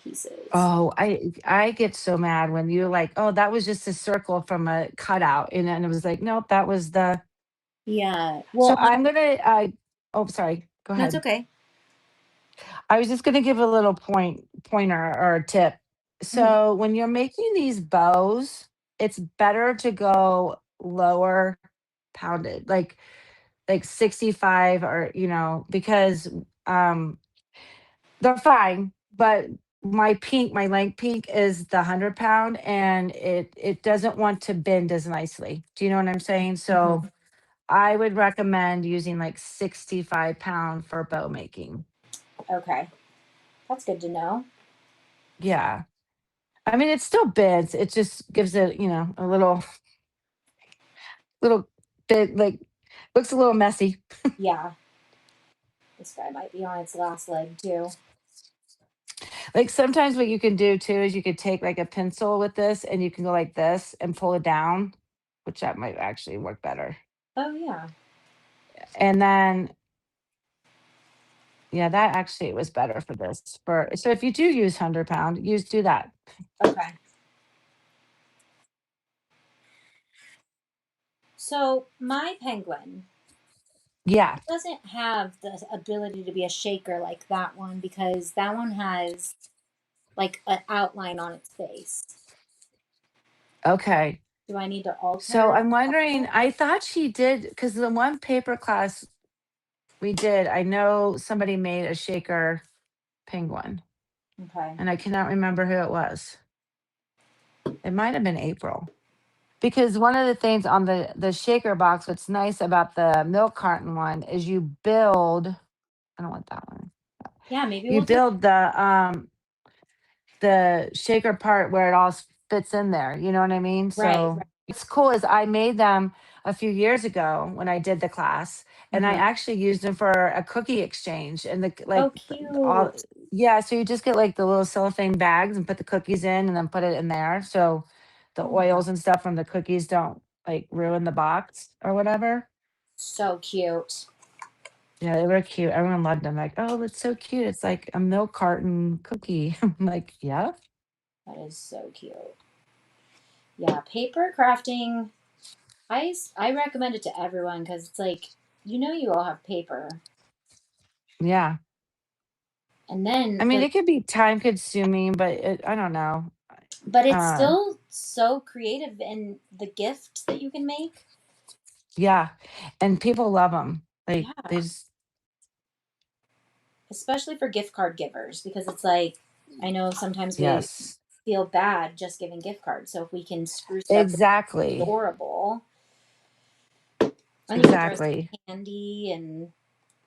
pieces. Oh, I get so mad when you're like, oh, that was just a circle from a cutout, and it was like, nope, that was the. Yeah. So Well, I'm gonna. Oh, sorry. Go no, it's ahead. okay. I was just gonna give a little pointer or a tip. Mhm. So when you're making these bows, it's better to go lower pounded, like 65 or because um they're fine, but my length peak is the 100 pound, and it doesn't want to bend as nicely. Do you know what I'm saying? So Mhm. I would recommend using like 65 pound for bow making. Okay, that's good to know. Yeah. I mean, it still bends. It just gives it, a little bit like looks a little messy. Yeah, this guy might be on its last leg too. Like sometimes what you can do too is you could take like a pencil with this and you can go like this and pull it down, which that might actually work better. Oh yeah. And then yeah, that actually was better for this. So if you do use 100 pound, do that. Okay. So my penguin Yeah. doesn't have the ability to be a shaker like that one because that one has like an outline on its face. Okay. Do I need to So alter? I'm wondering, I thought she did because the one paper class we did, I know somebody made a shaker penguin, Okay. and I cannot remember who it was. It might have been April. Because one of the things on the shaker box, what's nice about the milk carton one is you build. I don't want that one. Yeah, maybe You we'll do. build the shaker part where it all fits in there. You know what I mean? Right. So what's cool is I made them a few years ago when I did the class, and I Mm-hmm. actually used them for a cookie exchange. And Oh, all, cute. yeah. So you just get like the little cellophane bags and put the cookies in, and then put it in there. So the Oh my god. oils and stuff from the cookies don't like ruin the box or whatever. So cute. Yeah, they were cute. Everyone loved them. Like, oh, it's so cute. It's like a milk carton cookie. I'm like, yeah. That is so cute. Yeah, paper crafting. I recommend it to everyone because it's like you all have paper, Yeah. and I then mean, the it could be time consuming, but I don't know. but it's Uh, still so creative in the gifts that you can make. yeah, and people love them. Like they Yeah, just, especially for gift card givers because it's like I know sometimes we yes, feel bad just giving gift cards. So if we can spruce it up, exactly. adorable. And you can throw some Exactly. candy and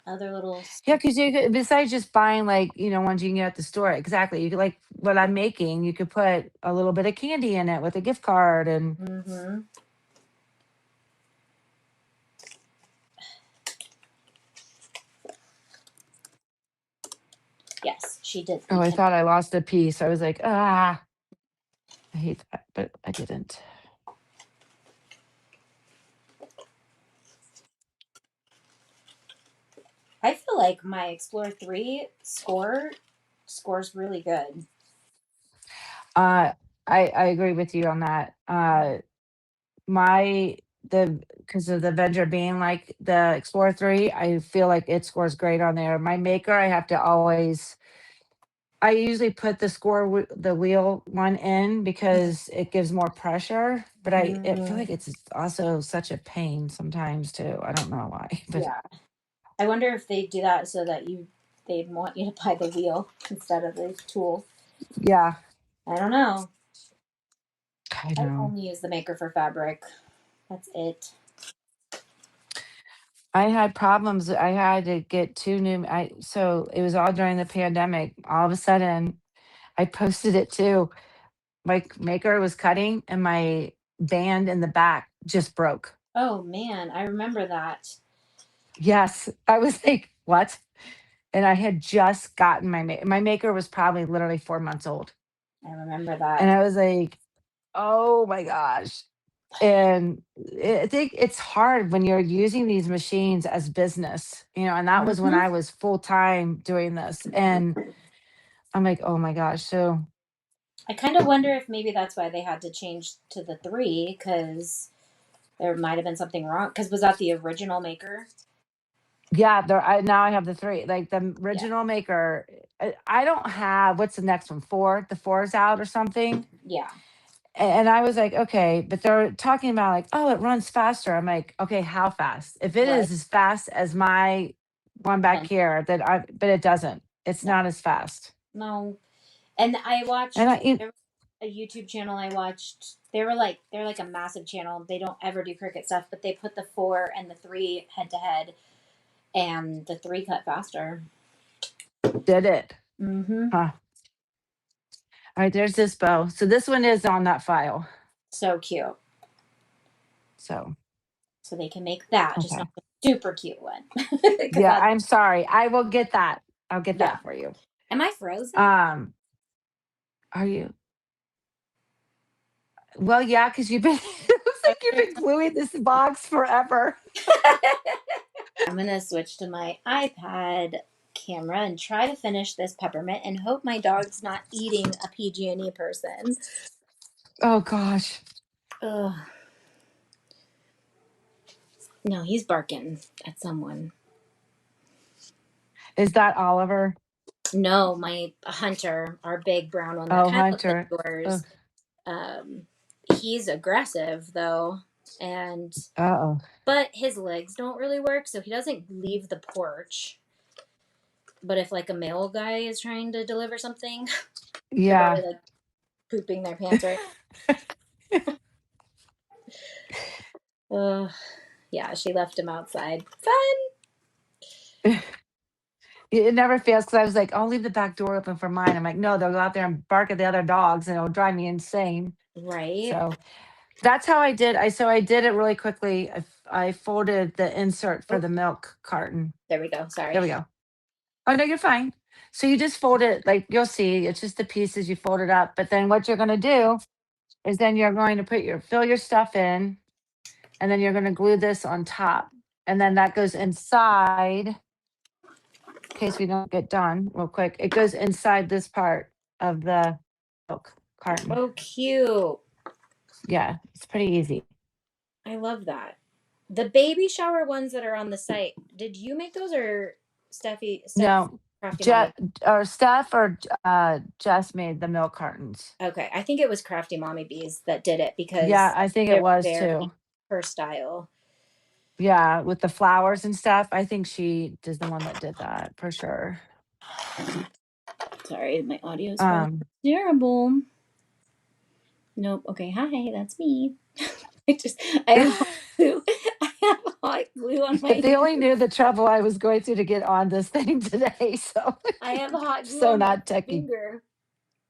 other little Yeah, stuff. because you could, besides just buying like, ones you can get at the store, exactly. You could like what I'm making, you could put a little bit of candy in it with a gift card and Mm-hmm. Yes, she did oh, leak I him. thought I lost a piece. I was like, I hate that, but I didn't. I feel like my Explorer 3 scores really good. Uh I agree with you on that. My the because of the Avenger being like the Explorer 3, I feel like it scores great on there. My Maker, I have to always I usually put the wheel one in because it gives more pressure, but I feel Mm, like it's also such a pain sometimes too. I don't know why, but yeah. I wonder if they do that so that they want you to buy the wheel instead of the tool. yeah, I don't know. I I know. only use the Maker for fabric. That's it. I had problems. I had to get two new. I so it was all during the pandemic. All of a sudden, I posted it too. My Maker was cutting, and my band in the back just broke. Oh man, I remember that. Yes, I was like, "What?" And I had just gotten my Maker was probably literally 4 months old, I remember and that. I was like, "Oh my gosh." And I think it's hard when you're using these machines as business, and that was when Hmm. I was full time doing this. And I'm like, oh my gosh. So, I kind of wonder if maybe that's why they had to change to the 3 because there might have been something wrong. Because was that the original Maker? yeah, now I have the three, like the Yeah. original Maker. I don't have what's the next one? Four? The four is out or something. Yeah. And I was like, okay, but they're talking about like, oh, it runs faster. I'm like, okay, how fast? If it Right. is as fast as my one back Then here, but it doesn't. It's no, not as fast. no. And I And watched I, there was a YouTube channel I watched. They're like a massive channel. They don't ever do cricket stuff, but they put the 4 and the 3 head to head, and the 3 cut faster. did it. Mm-hmm. Huh. All right, there's this bow. So this one is on that file. So cute. So, So they can make that, just not okay. the super cute one, because Yeah, that's I'm sorry. I will get that. I'll get yeah. that for you. Am I frozen? Um, are you? Well, yeah, because you've been, it looks like you've been gluing this box forever. I'm gonna switch to my iPad camera and try to finish this peppermint and hope my dog's not eating a PG&E person. Oh gosh. Ugh. No, he's barking at someone. Is that Oliver? No, my hunter, our big brown one that Oh, kind of looks like Hunter. Oh, yours. Um, he's aggressive though, and uh-oh. but his legs don't really work, so he doesn't leave the porch. But if like a male guy is trying to deliver something, they're Yeah. probably like pooping their pants right. Ugh. Yeah, she left him outside. Fun, It never fails because I was like, I'll leave the back door open for mine. I'm like, no, they'll go out there and bark at the other dogs and it'll drive me insane. right? So that's how I did it really quickly. I folded the insert for Oh, the milk carton. there we go. There Sorry. we go. Oh no, you're fine. So you just fold it like you'll see. It's just the pieces you fold it up. But then what you're gonna do is then you're going to fill your stuff in, and then you're gonna glue this on top, and then that goes inside. In case we don't get done real quick, it goes inside this part of the milk carton. Oh, cute. Yeah, it's pretty easy. I love that. The baby shower ones that are on the site. Did you make those or Steph No, Crafty Je- Mommy? or Steph or Jess made the milk cartons. Okay, I think it was Crafty Mommy Bees that did it Yeah, because I think it they're was very too. her style. Yeah, with the flowers and stuff. I think she is the one that did that for sure. Sorry, my audio is probably Um, terrible. Nope. Okay, hi, that's me. I just I have I have hot glue on If my they only knew the trouble I was going through to get on this thing today. So I have hot glue so on my not techie. finger.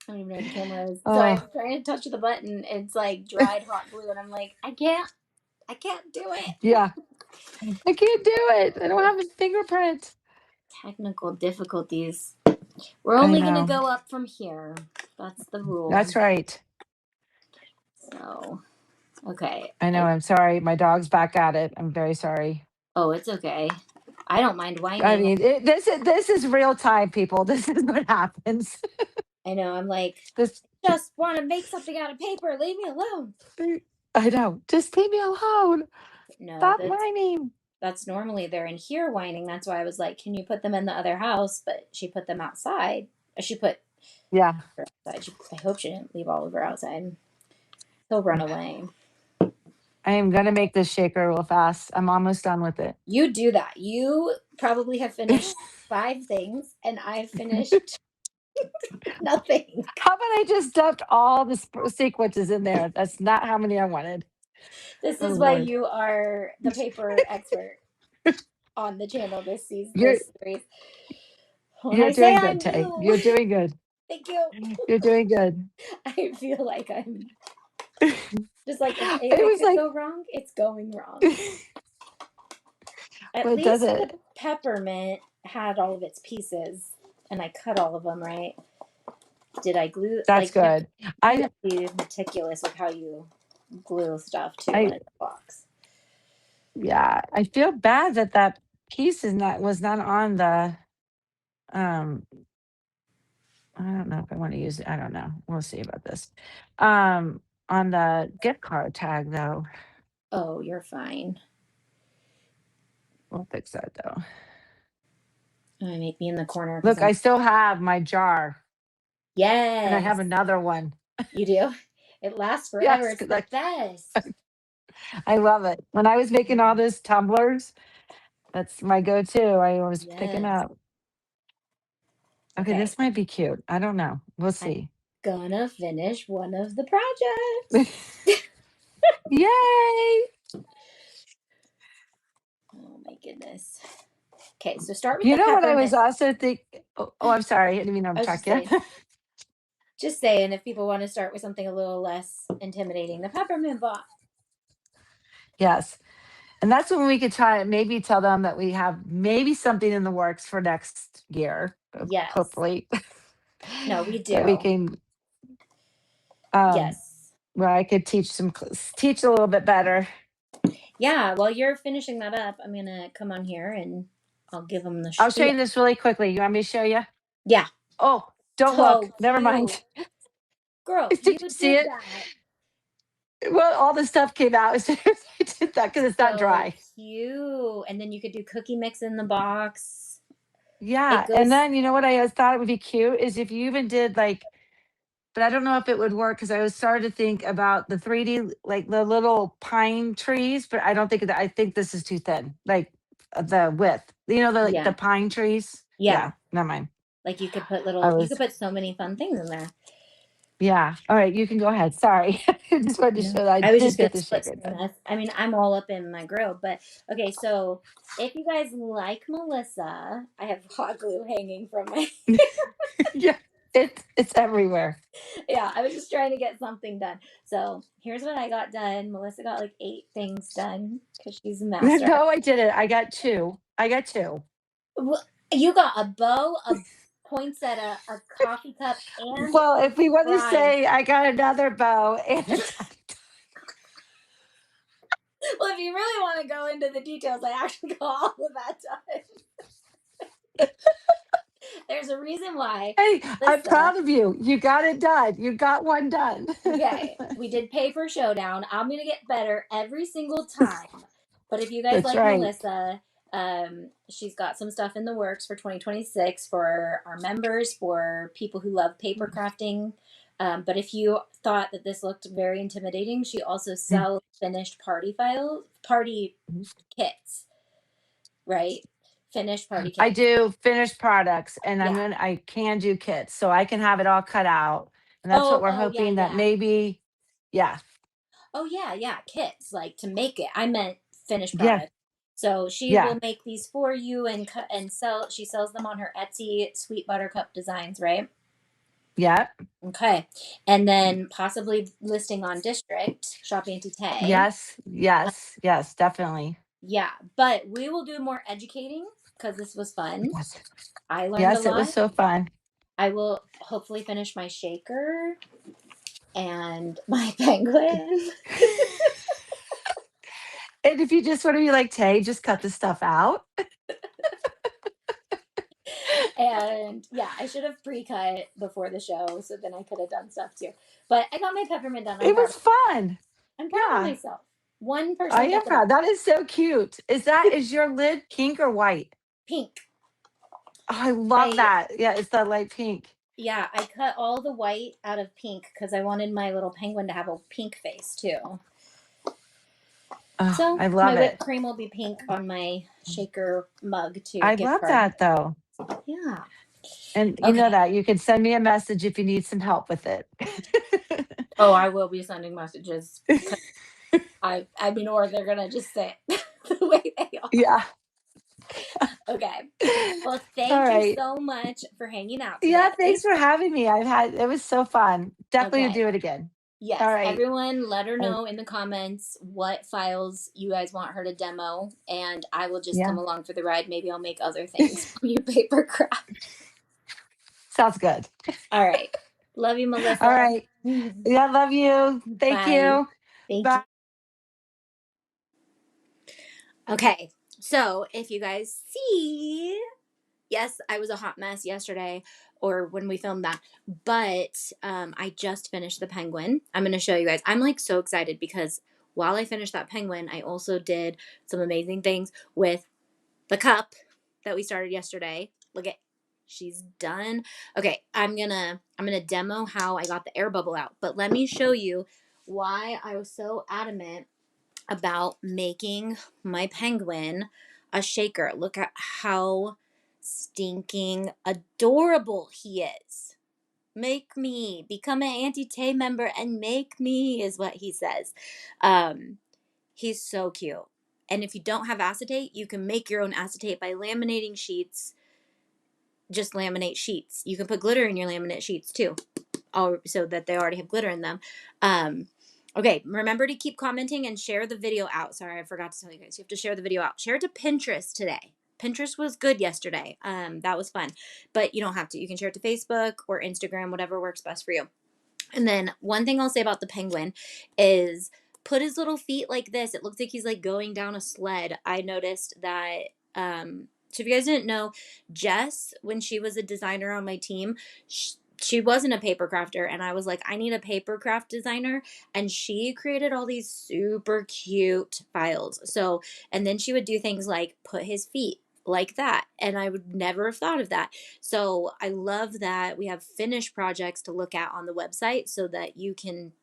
I don't even know where the camera is. So I'm Oh trying to touch the button. It's like dried hot glue, and I'm like, I can't do it. yeah. I can't do it. I don't have a fingerprint. Technical difficulties. We're I only gonna know. go up from here. That's the rule. That's right. So, okay. I know. I'm sorry. My dog's back at it. I'm very sorry. Oh, it's okay. I don't mind I whining. mean, this is real time, people. This is what happens. I know. I'm like, This just want to make something out of paper. Leave me alone. I know. Just leave me alone. No, Stop whining. that's normally they're in here whining. That's why I was like, can you put them in the other house? But she put them outside. She put Yeah. her outside. I hope she didn't leave Oliver outside. He'll run away. I am gonna make this shaker real fast. I'm almost done with it. You do that. You probably have finished 5 things, and I've finished nothing. How about I just dumped all the sequences in there? That's not how many I wanted. This Oh is why Lord. you are the paper expert on the channel this season, You're this series. When you're I say doing good, I'm Tay. new, You're doing good. thank you. You're doing good. I feel like I'm just like if It it was could like go wrong, it's going wrong. At what does least the it? peppermint had all of its pieces, and I cut all of them right. Did I glue? That's Like good. you I have to be meticulous with how you glue stuff too when I it's a box. yeah, I feel bad that that piece is not was not on the um I don't know if I want to use it. I don't know. We'll see about this. On the gift card tag though. Oh, you're fine. We'll fix that though. Oh, make me in the corner because Look, I'm. I still have my jar and I have Yes, another one. you do. It lasts forever. Yes, It's 'cause the best. I love it. When I was making all those tumblers, that's my go-to. I was picking Yes. up. Okay, Okay. this might be cute. I don't know. We'll I'm see. gonna finish one of the projects. Yay! Oh my goodness. Okay, so start with You the know what I was peppermint. also think I'm sorry. I didn't mean to I was talk yet. just saying, if people want to start with something a little less intimidating, the peppermint box. Yes. And that's when we could try and maybe tell them that we have maybe something in the works for next year, Yes. hopefully, No, we that we do. can, um, Yes. where I could teach a little bit better. Yeah, while you're finishing that up, I'm gonna come on here and I'll give them the I'll show spiel. you this really quickly. You want me to show you? Yeah. Oh, don't look. So Never cute. mind. Girl, Did you you see did it? that. Well, all the stuff came out as soon as I did that because it's not So dry. cute. And then you could do cookie mix in the box. Yeah. It And goes, then you know what I thought it would be cute is if you even did like, but I don't know if it would work because I was starting to think about the 3D, like the little pine trees, but I don't think that. I think this is too thin, like the width. You know, the like the yeah. pine trees. Yeah. Yeah, never mind. Like I you could was, put so many fun things in there. yeah. All right, you can go ahead. Sorry, I just wanted to No, show that I I was just did gonna get the split shaker screen done. us. I mean, I'm all up in my grill, but okay. So if you guys like Melissa, I have hot glue hanging from my. Yeah, it's everywhere. Yeah, I was just trying to get something done. So here's what I got done. Melissa got like 8 things done because she's a master. No, I did it. I got two. I got two. You got a bow, a poinsettia, a coffee cup, and Well, a if we want to prize. say I got another bow and a Well, if you really want to go into the details, I actually got all of that done. There's a reason why. hey, I'm Melissa. proud of you. You got it done. You got one done. Okay, we did paper showdown. I'm gonna get better every single time. But if you guys That's like right. Melissa, she's got some stuff in the works for 2026 for our members, for people who love paper crafting. But if you thought that this looked very intimidating, she also sells finished party kits, right? Finished party I kits. do finished products and Yeah. I can do kits. So I can have it all cut out. And that's what Oh, we're oh yeah, hoping that yeah. maybe, yeah. Oh yeah, yeah. Kits like to make it. I meant finished Yeah. product. So she Yeah. will make these for you and cut and sell. She sells them on her Etsy, Sweet Buttercup Designs, right? Yeah. Okay. And then possibly listing on District, Shop Auntie Tay. Yes. Yes. Yes. Definitely. Yeah, but we will do more educating because this was fun. Yes. I learned a Yes. It was lot. so fun. I will hopefully finish my shaker and my penguin. And if you just want to be like Tay, just cut the stuff out. And yeah, I should have pre-cut before the show so then I could have done stuff too. But I got my peppermint done. It was fun. I'm proud of Yeah. myself. One I person am gets it proud. all. That is so cute. Is your lid pink or white? Pink. Oh, I love I that. Yeah, it's that light pink. Yeah, I cut all the white out of pink because I wanted my little penguin to have a pink face too. Oh, So I my love whipped it. cream will be pink on my shaker mug too. I Gift love card. that though. Yeah. And you know Okay. that you can send me a message if you need some help with it. Oh, I will be sending messages because I mean, or they're gonna just sit the way they are. Yeah. Okay. Well, All thank you right. so much for hanging out Yeah, today. thanks for having me. It was so fun. Definitely would Okay. do it again. All Yes, right. everyone, let her Uh, know in the comments what files you guys want her to demo, and I will just come yeah. along for the ride. Maybe I'll make other things for you, paper craft. Sounds good. All right. Love you, All Melissa. right. Yeah, love you. Thank Bye. you. Thank you. Bye. Okay, so if you guys see, yes, I was a hot mess yesterday or when we filmed that, but I just finished the penguin. I'm going to show you guys. I'm like so excited because while I finished that penguin, I also did some amazing things with the cup that we started yesterday. Look at, she's done. Okay, I'm gonna demo how I got the air bubble out, but let me show you why I was so adamant about making my penguin a shaker. Look at how stinking adorable he is. Make me become an Auntie Tay member and make me is what he says. He's so cute. And if you don't have acetate, you can make your own acetate by laminating sheets. Just laminate sheets. You can put glitter in your laminate sheets too, so that they already have glitter in them. Okay, remember to keep commenting and share the video out. Sorry, I forgot to tell you guys. You have to share the video out. Share it to Pinterest today. Pinterest was good yesterday. That was fun. But you don't have to. You can share it to Facebook or Instagram, whatever works best for you. And then one thing I'll say about the penguin is put his little feet like this. It looks like he's like going down a sled. I noticed that. So if you guys didn't know, Jess, when she was a designer on my team, she wasn't a paper crafter, and I was like, I need a paper craft designer, and she created all these super cute files. So, and then she would do things like put his feet like that, and I would never have thought of that. So I love that we have finished projects to look at on the website so that you can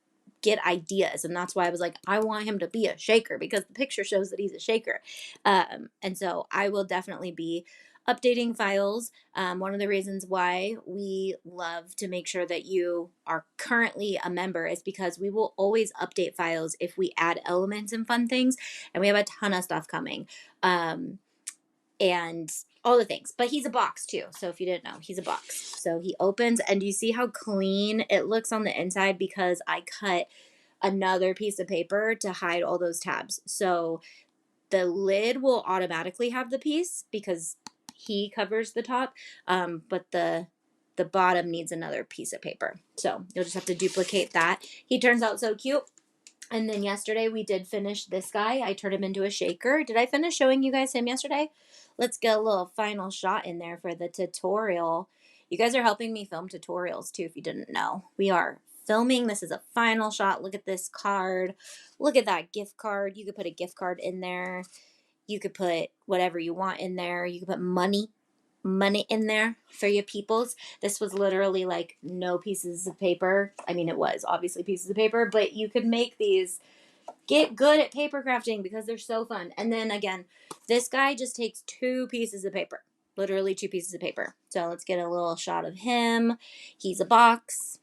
get ideas. And that's why I was like, I want him to be a shaker because the picture shows that he's a shaker. And so I will definitely be updating files. One of the reasons why we love to make sure that you are currently a member is because we will always update files if we add elements and fun things. And we have a ton of stuff coming. And all the things. But he's a box too. So if you didn't know, he's a box. So he opens, and do you see how clean it looks on the inside? Because I cut another piece of paper to hide all those tabs. So the lid will automatically have the piece because he covers the top. But the bottom needs another piece of paper. So you'll just have to duplicate that. He turns out so cute. And then yesterday we did finish this guy. I turned him into a shaker. Did I finish showing you guys him yesterday? Let's get a little final shot in there for the tutorial. You guys are helping me film tutorials too, if you didn't know. We are filming. This is a final shot. Look at this card. Look at that gift card. You could put a gift card in there. You could put whatever you want in there. You could put money in there for your peoples. This was literally like no pieces of paper. I mean, it was obviously pieces of paper, but you could make these. Get good at paper crafting because they're so fun. And then again, this guy just takes two pieces of paper, literally two pieces of paper. So let's get a little shot of him. He's a box.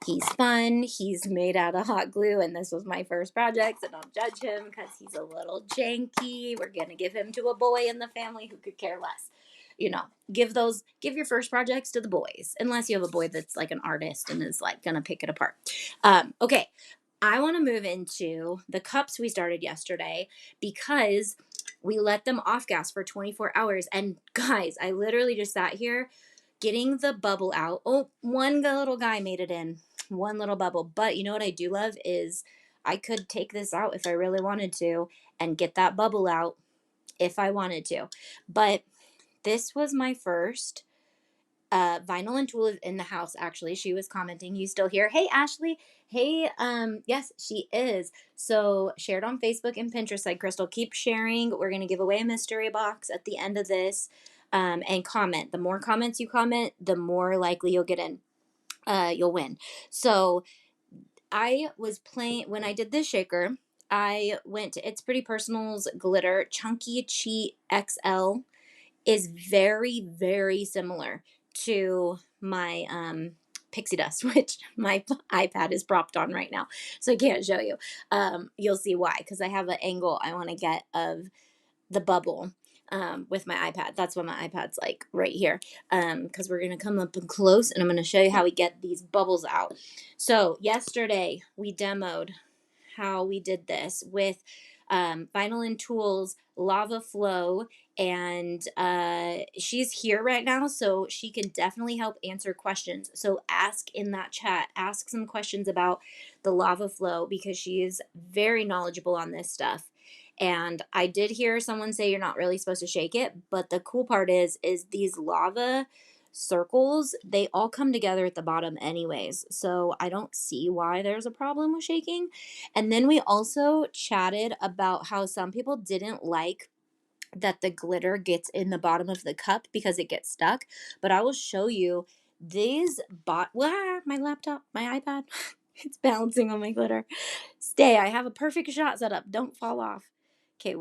He's fun. He's made out of hot glue, and this was my first project, so don't judge him because he's a little janky. We're going to give him to a boy in the family who could care less. You know, give your first projects to the boys, unless you have a boy that's like an artist and is like going to pick it apart. Okay. I want to move into the cups we started yesterday because we let them off gas for 24 hours. And guys, I literally just sat here getting the bubble out. Oh, one little guy made it in, one little bubble. But you know what I do love is I could take this out if I really wanted to and get that bubble out if I wanted to. But this was my first Vinyl and Tulle is in the house. Actually, she was commenting. You still here? Hey, Ashley. Hey, yes, she is. So shared on Facebook and Pinterest. Like Crystal, keep sharing. We're gonna give away a mystery box at the end of this. And comment. The more comments you comment, the more likely you'll get in. You'll win. So I was playing when I did this shaker. I went to It's Pretty Personal's glitter Chunky Cheat XL is very, very similar to my pixie dust, which my iPad is propped on right now, so I can't show you. You'll see why, because I have an angle I want to get of the bubble with my iPad. That's what my iPad's like right here, because we're going to come up and close and I'm going to show you how we get these bubbles out. So yesterday we demoed how we did this with Vinyl and Tools Lava Flow, and she's here right now, so she can definitely help answer questions. So ask in that chat, ask some questions about the Lava Flow because she is very knowledgeable on this stuff. And I did hear someone say you're not really supposed to shake it, but the cool part is these lava circles, they all come together at the bottom anyways, so I don't see why there's a problem with shaking. And then we also chatted about how some people didn't like that the glitter gets in the bottom of the cup because it gets stuck, but I will show you these my laptop, my iPad, it's bouncing on my glitter. Stay, I have a perfect shot set up, don't fall off. Okay,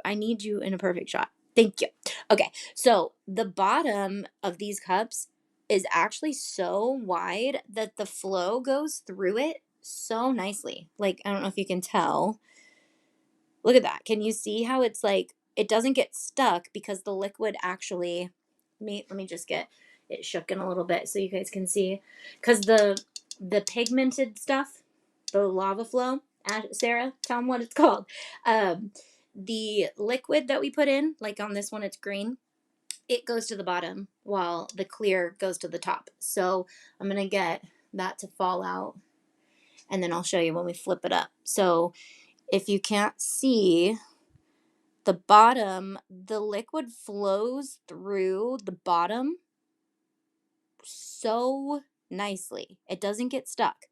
I need you in a perfect shot. Thank you. Okay, so the bottom of these cups is actually so wide that the flow goes through it so nicely. Like, I don't know if you can tell. Look at that. Can you see how it's like, it doesn't get stuck because the liquid actually, let me just get it shooken a little bit so you guys can see. Because the pigmented stuff, the lava flow, Sarah, tell them what it's called. The liquid that we put in, like on this one, it's green. It goes to the bottom while the clear goes to the top. So I'm going to get that to fall out. And then I'll show you when we flip it up. So if you can't see the bottom, the liquid flows through the bottom so nicely. It doesn't get stuck.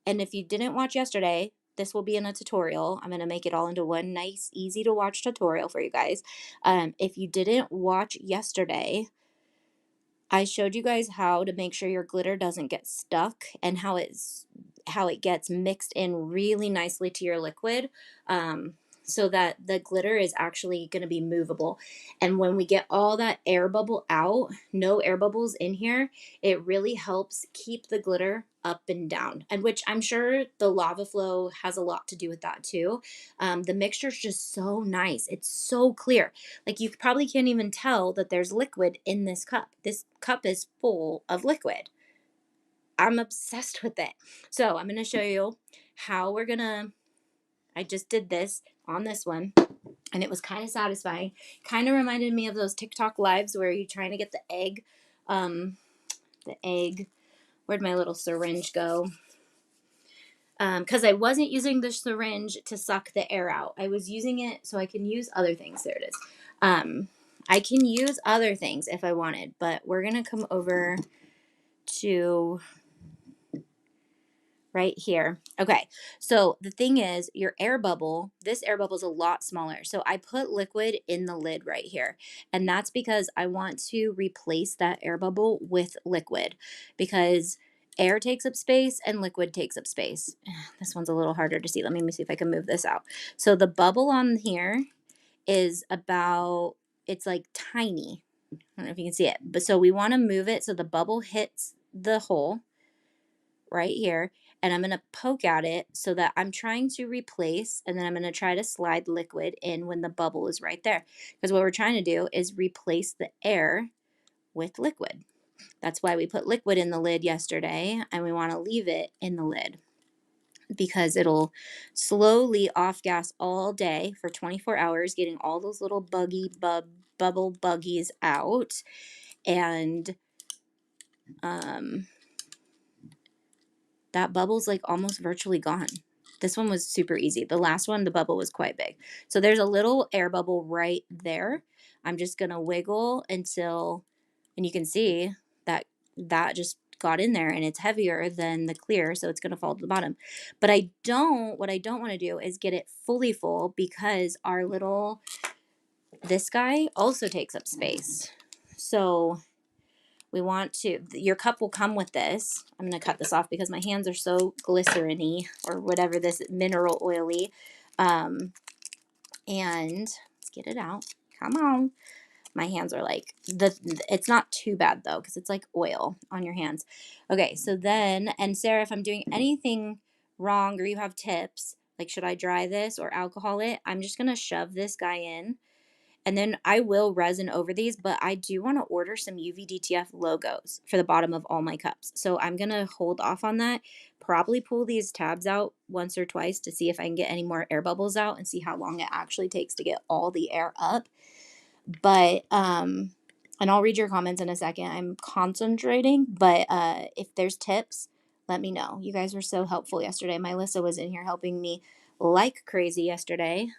And if you didn't watch yesterday, this will be in a tutorial. I'm going to make it all into one nice, easy to watch tutorial for you guys. If you didn't watch yesterday, I showed you guys how to make sure your glitter doesn't get stuck and how it gets mixed in really nicely to your liquid, so that the glitter is actually going to be movable. And when we get all that air bubble out, no air bubbles in here, it really helps keep the glitter up and down. And which I'm sure the lava flow has a lot to do with that too. The mixture is just so nice. It's so clear. Like you probably can't even tell that there's liquid in this cup. This cup is full of liquid. I'm obsessed with it. So I'm going to show you how I just did this on this one and it was kind of satisfying. Kind of reminded me of those TikTok lives where you're trying to get the egg. Where'd my little syringe go? Because I wasn't using the syringe to suck the air out. I was using it so I can use other things. There it is. I can use other things if I wanted, but we're going to come over to right here. Okay, so the thing is your this air bubble is a lot smaller. So I put liquid in the lid right here. And that's because I want to replace that air bubble with liquid because air takes up space and liquid takes up space. This one's a little harder to see. Let me see if I can move this out. So the bubble on here is it's like tiny. I don't know if you can see it, but so we want to move it so the bubble hits the hole. right here, and I'm going to poke at it so that I'm trying to replace, and then I'm going to try to slide liquid in when the bubble is right there. Because what we're trying to do is replace the air with liquid. That's why we put liquid in the lid yesterday, and we want to leave it in the lid because it'll slowly off gas all day for 24 hours, getting all those little bubble buggies out. And that bubble's like almost virtually gone. This one was super easy. The last one, the bubble was quite big. So there's a little air bubble right there. I'm just going to wiggle until, and you can see that that just got in there, and it's heavier than the clear, so it's going to fall to the bottom. But what I don't want to do is get it fully full, because our little, this guy also takes up space. So we want to, your cup will come with this. I'm going to cut this off because my hands are so glycerin-y, or whatever, this mineral oily. And let's get it out. Come on. My hands are like, it's not too bad though, because it's like oil on your hands. Okay, so then, and Sarah, if I'm doing anything wrong or you have tips, like should I dry this or alcohol it, I'm just going to shove this guy in. And then I will resin over these, but I do want to order some UVDTF logos for the bottom of all my cups. So I'm going to hold off on that, probably pull these tabs out once or twice to see if I can get any more air bubbles out and see how long it actually takes to get all the air up. But, and I'll read your comments in a second. I'm concentrating, but if there's tips, let me know. You guys were so helpful yesterday. Melissa was in here helping me like crazy yesterday.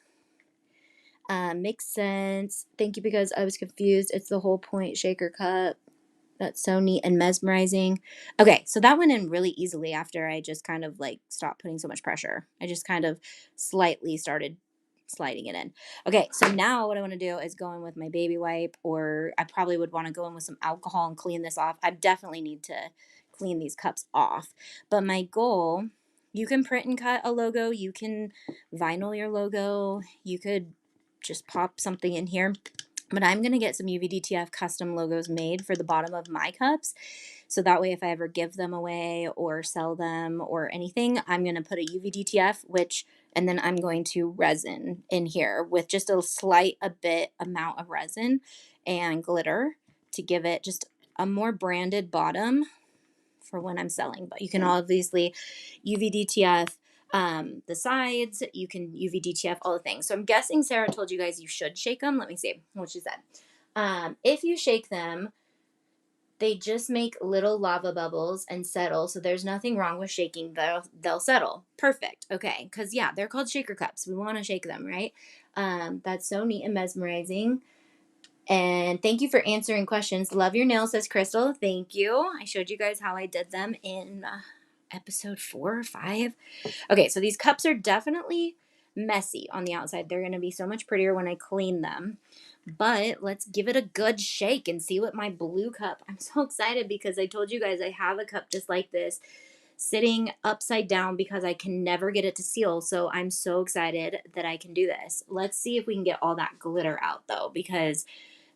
Makes sense. Thank you, because I was confused. It's the whole point. Shaker cup. That's so neat and mesmerizing. Okay, so that went in really easily after I just kind of like stopped putting so much pressure. I just kind of slightly started sliding it in. Okay, so now what I want to do is go in with my baby wipe, or I probably would want to go in with some alcohol and clean this off. I definitely need to clean these cups off. But my goal, you can print and cut a logo, you can vinyl your logo, you could just pop something in here. But I'm going to get some UVDTF custom logos made for the bottom of my cups. So that way, if I ever give them away or sell them or anything, I'm going to put a UVDTF, and then I'm going to resin in here with just a bit amount of resin and glitter to give it just a more branded bottom for when I'm selling. But you can obviously UVDTF the sides, you can UVDTF all the things. So I'm guessing Sarah told you guys you should shake them. Let me see what she said. If you shake them, they just make little lava bubbles and settle. So there's nothing wrong with shaking. They'll settle. Perfect. Okay. Because, yeah, they're called shaker cups. We want to shake them, right? That's so neat and mesmerizing. And thank you for answering questions. Love your nails, says Crystal. Thank you. I showed you guys how I did them in episode 4 or 5. Okay, so these cups are definitely messy on the outside. They're going to be so much prettier when I clean them. But let's give it a good shake and see what my blue cup. I'm so excited because I told you guys I have a cup just like this sitting upside down because I can never get it to seal. So I'm so excited that I can do this. Let's see if we can get all that glitter out though, because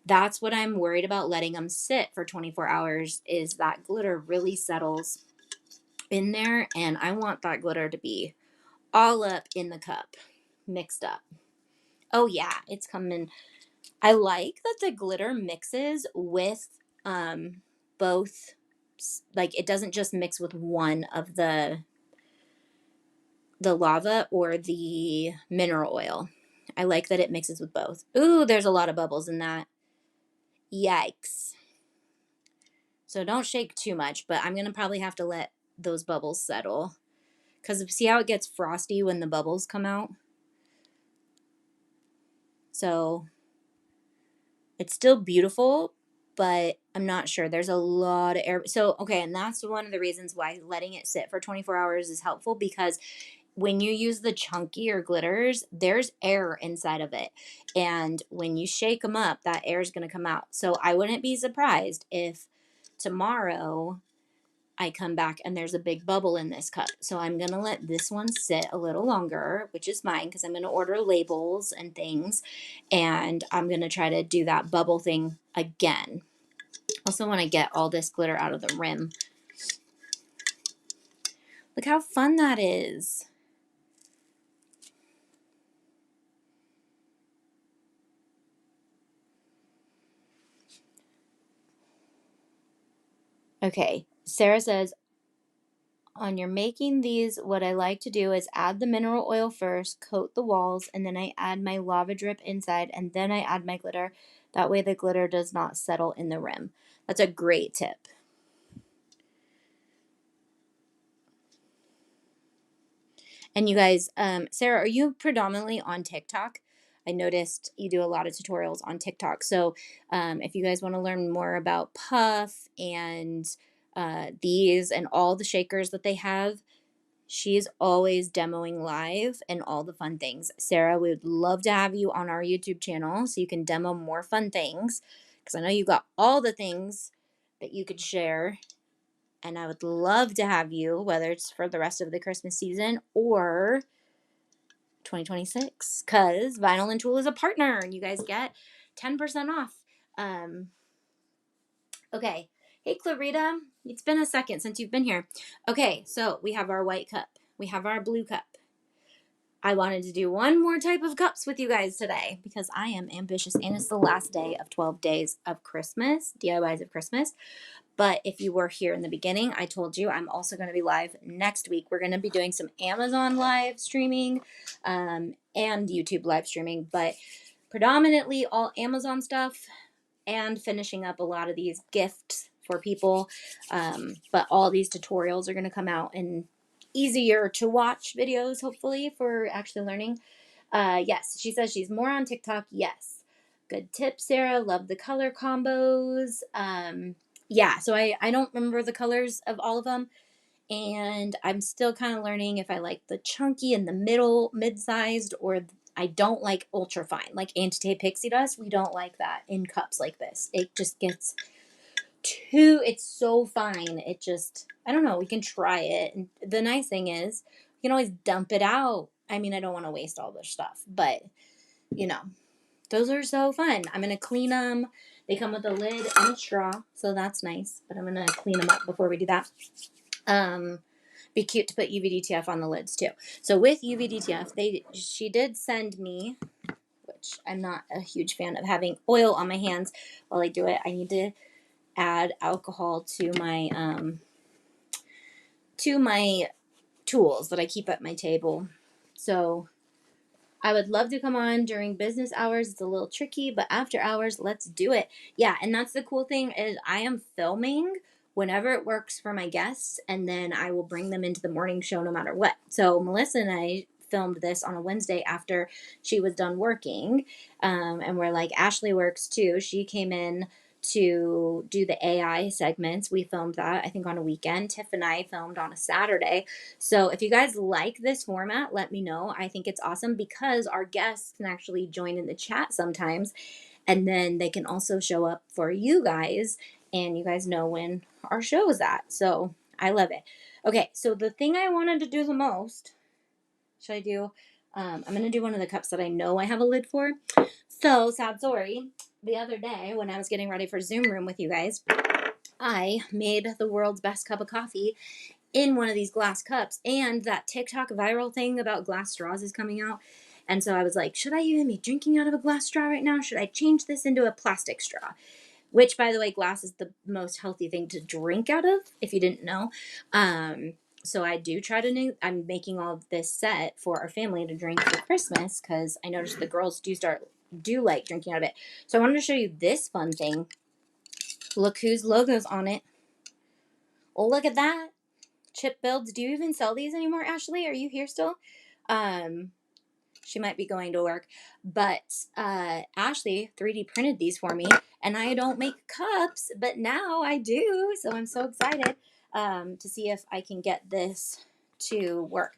that's what I'm worried about letting them sit for 24 hours is that glitter really settles in there, and I want that glitter to be all up in the cup, mixed up. Oh yeah, it's coming. I like that the glitter mixes with both, like it doesn't just mix with one of the lava or the mineral oil. I like that it mixes with both. Ooh, there's a lot of bubbles in that. Yikes. So don't shake too much, but I'm going to probably have to let those bubbles settle. Because see how it gets frosty when the bubbles come out? So it's still beautiful, but I'm not sure. There's a lot of air. So, okay, and that's one of the reasons why letting it sit for 24 hours is helpful, because when you use the chunkier glitters, there's air inside of it. And when you shake them up, that air is going to come out. So I wouldn't be surprised if tomorrow I come back and there's a big bubble in this cup. So I'm going to let this one sit a little longer, which is mine, because I'm going to order labels and things. And I'm going to try to do that bubble thing again. Also want to get all this glitter out of the rim. Look how fun that is. Okay, Sarah says, on your making these, what I like to do is add the mineral oil first, coat the walls, and then I add my lava drip inside, and then I add my glitter. That way the glitter does not settle in the rim. That's a great tip. And you guys, Sarah, are you predominantly on TikTok? I noticed you do a lot of tutorials on TikTok. So if you guys want to learn more about Puff and these and all the shakers that they have, she's always demoing live and all the fun things. Sarah, we would love to have you on our YouTube channel so you can demo more fun things, because I know you got all the things that you could share. And I would love to have you, whether it's for the rest of the Christmas season or 2026, because Vinyl and Tulle is a partner and you guys get 10% off. Okay. Hey, Clarita. It's been a second since you've been here. Okay, so we have our white cup. We have our blue cup. I wanted to do one more type of cups with you guys today because I am ambitious and it's the last day of 12 days of Christmas, DIYs of Christmas. But if you were here in the beginning, I told you I'm also going to be live next week. We're going to be doing some Amazon live streaming and YouTube live streaming, but predominantly all Amazon stuff and finishing up a lot of these gifts for people. But all these tutorials are going to come out in easier to watch videos, hopefully, for actually learning. Yes, she says she's more on TikTok. Yes. Good tip, Sarah. Love the color combos. Yeah, so I don't remember the colors of all of them. And I'm still kind of learning if I like the chunky and the mid-sized, or I don't like ultra fine, like Anti Pixie does. We don't like that in cups like this. It just gets it's so fine. It just, I don't know. We can try it. And the nice thing is, you can always dump it out. I mean, I don't want to waste all this stuff, but you know, those are so fun. I'm going to clean them. They come with a lid and a straw, so that's nice. But I'm going to clean them up before we do that. Be cute to put UVDTF on the lids too. So with UVDTF, she did send me, which I'm not a huge fan of having oil on my hands while I do it. I need to add alcohol to my tools that I keep at my table. So I would love to come on during business hours. It's a little tricky, but after hours, let's do it. Yeah, and that's the cool thing is I am filming whenever it works for my guests, and then I will bring them into the morning show no matter what. So Melissa and I filmed this on a Wednesday after she was done working, and we're like, Ashley works too. She came in to do the AI segments. We filmed that, I think, on a weekend. Tiff and I filmed on a Saturday. So if you guys like this format, let me know. I think it's awesome because our guests can actually join in the chat sometimes, and then they can also show up for you guys, and you guys know when our show is at. So I love it. Okay, so the thing I wanted to do the most, should I do? I'm going to do one of the cups that I know I have a lid for. So, sad story. The other day when I was getting ready for Zoom room with you guys, I made the world's best cup of coffee in one of these glass cups, and that TikTok viral thing about glass straws is coming out. And so I was like, should I even be drinking out of a glass straw right now? Should I change this into a plastic straw? Which, by the way, glass is the most healthy thing to drink out of, if you didn't know. So I do try to, I'm making all of this set for our family to drink for Christmas, because I noticed the girls do like drinking out of it. So I wanted to show you this fun thing. Look whose logo's on it. Oh, look at that. Chip builds. Do you even sell these anymore, Ashley? Are you here still? She might be going to work, but Ashley 3D printed these for me, and I don't make cups, but now I do, so I'm so excited to see if I can get this to work.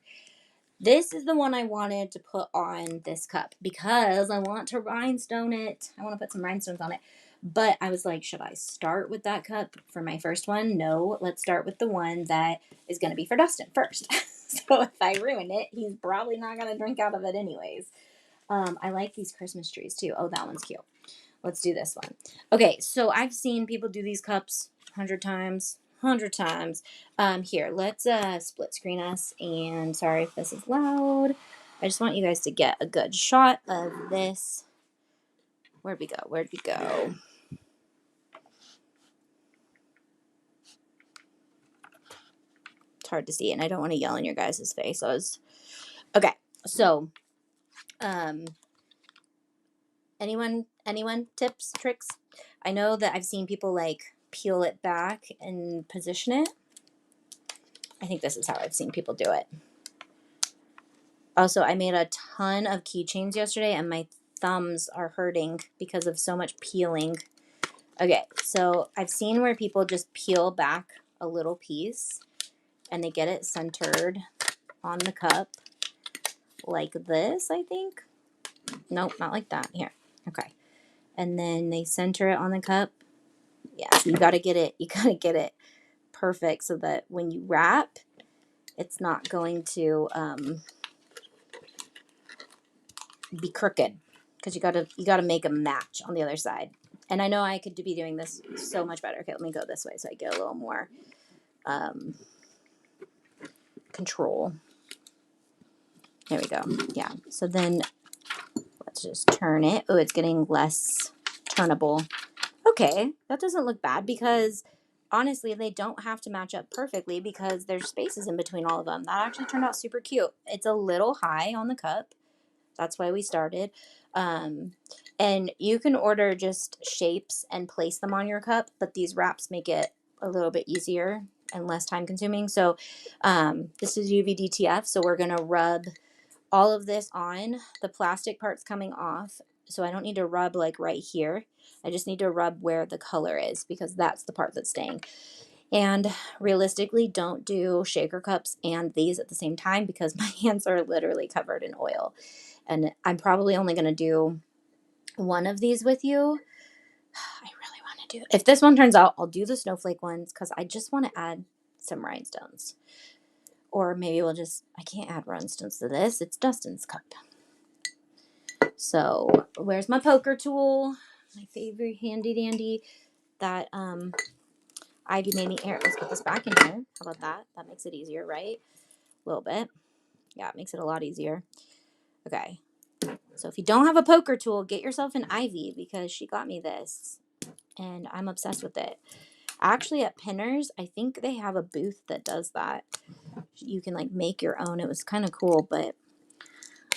This is the one I wanted to put on this cup because I want to rhinestone it. I want to put some rhinestones on it. But I was like, should I start with that cup for my first one? No, let's start with the one that is going to be for Dustin first. So if I ruin it, he's probably not going to drink out of it anyways. I like these Christmas trees too. Oh, that one's cute. Let's do this one. Okay, so I've seen people do these cups 100 times, 100 times. Here, let's split screen us, and sorry if this is loud. I just want you guys to get a good shot of this. Where'd we go? Where'd we go? It's hard to see, and I don't want to yell in your guys' face. Okay. So, anyone tips, tricks? I know that I've seen people like peel it back and position it. I think this is how I've seen people do it. Also, I made a ton of keychains yesterday, and my thumbs are hurting because of so much peeling. Okay, so I've seen where people just peel back a little piece and they get it centered on the cup like this, I think. Nope, not like that. Here. Okay. And then they center it on the cup. Yeah, so you got to get it perfect so that when you wrap, it's not going to be crooked, because you gotta make a match on the other side. And I know I could be doing this so much better. Okay, let me go this way so I get a little more control. There we go. Yeah. So then let's just turn it. Oh, it's getting less turnable. Okay, that doesn't look bad, because honestly, they don't have to match up perfectly because there's spaces in between all of them. That actually turned out super cute. It's a little high on the cup. That's why we started. And you can order just shapes and place them on your cup, but these wraps make it a little bit easier and less time consuming. So this is UVDTF, so we're going to rub all of this on. The plastic part's coming off, so I don't need to rub like right here. I just need to rub where the color is, because that's the part that's staying. And realistically, don't do shaker cups and these at the same time, because my hands are literally covered in oil. And I'm probably only going to do one of these with you. I really want to do it. If this one turns out, I'll do the snowflake ones, because I just want to add some rhinestones. Or maybe I can't add rhinestones to this. It's Dustin's cup. So where's my poker tool? My favorite handy dandy that Ivy made me. Here, let's put this back in here. How about that? That makes it easier, right? A little bit. Yeah, it makes it a lot easier. Okay. So if you don't have a poker tool, get yourself an Ivy, because she got me this and I'm obsessed with it. Actually, at Pinners, I think they have a booth that does that. You can like make your own. It was kind of cool, but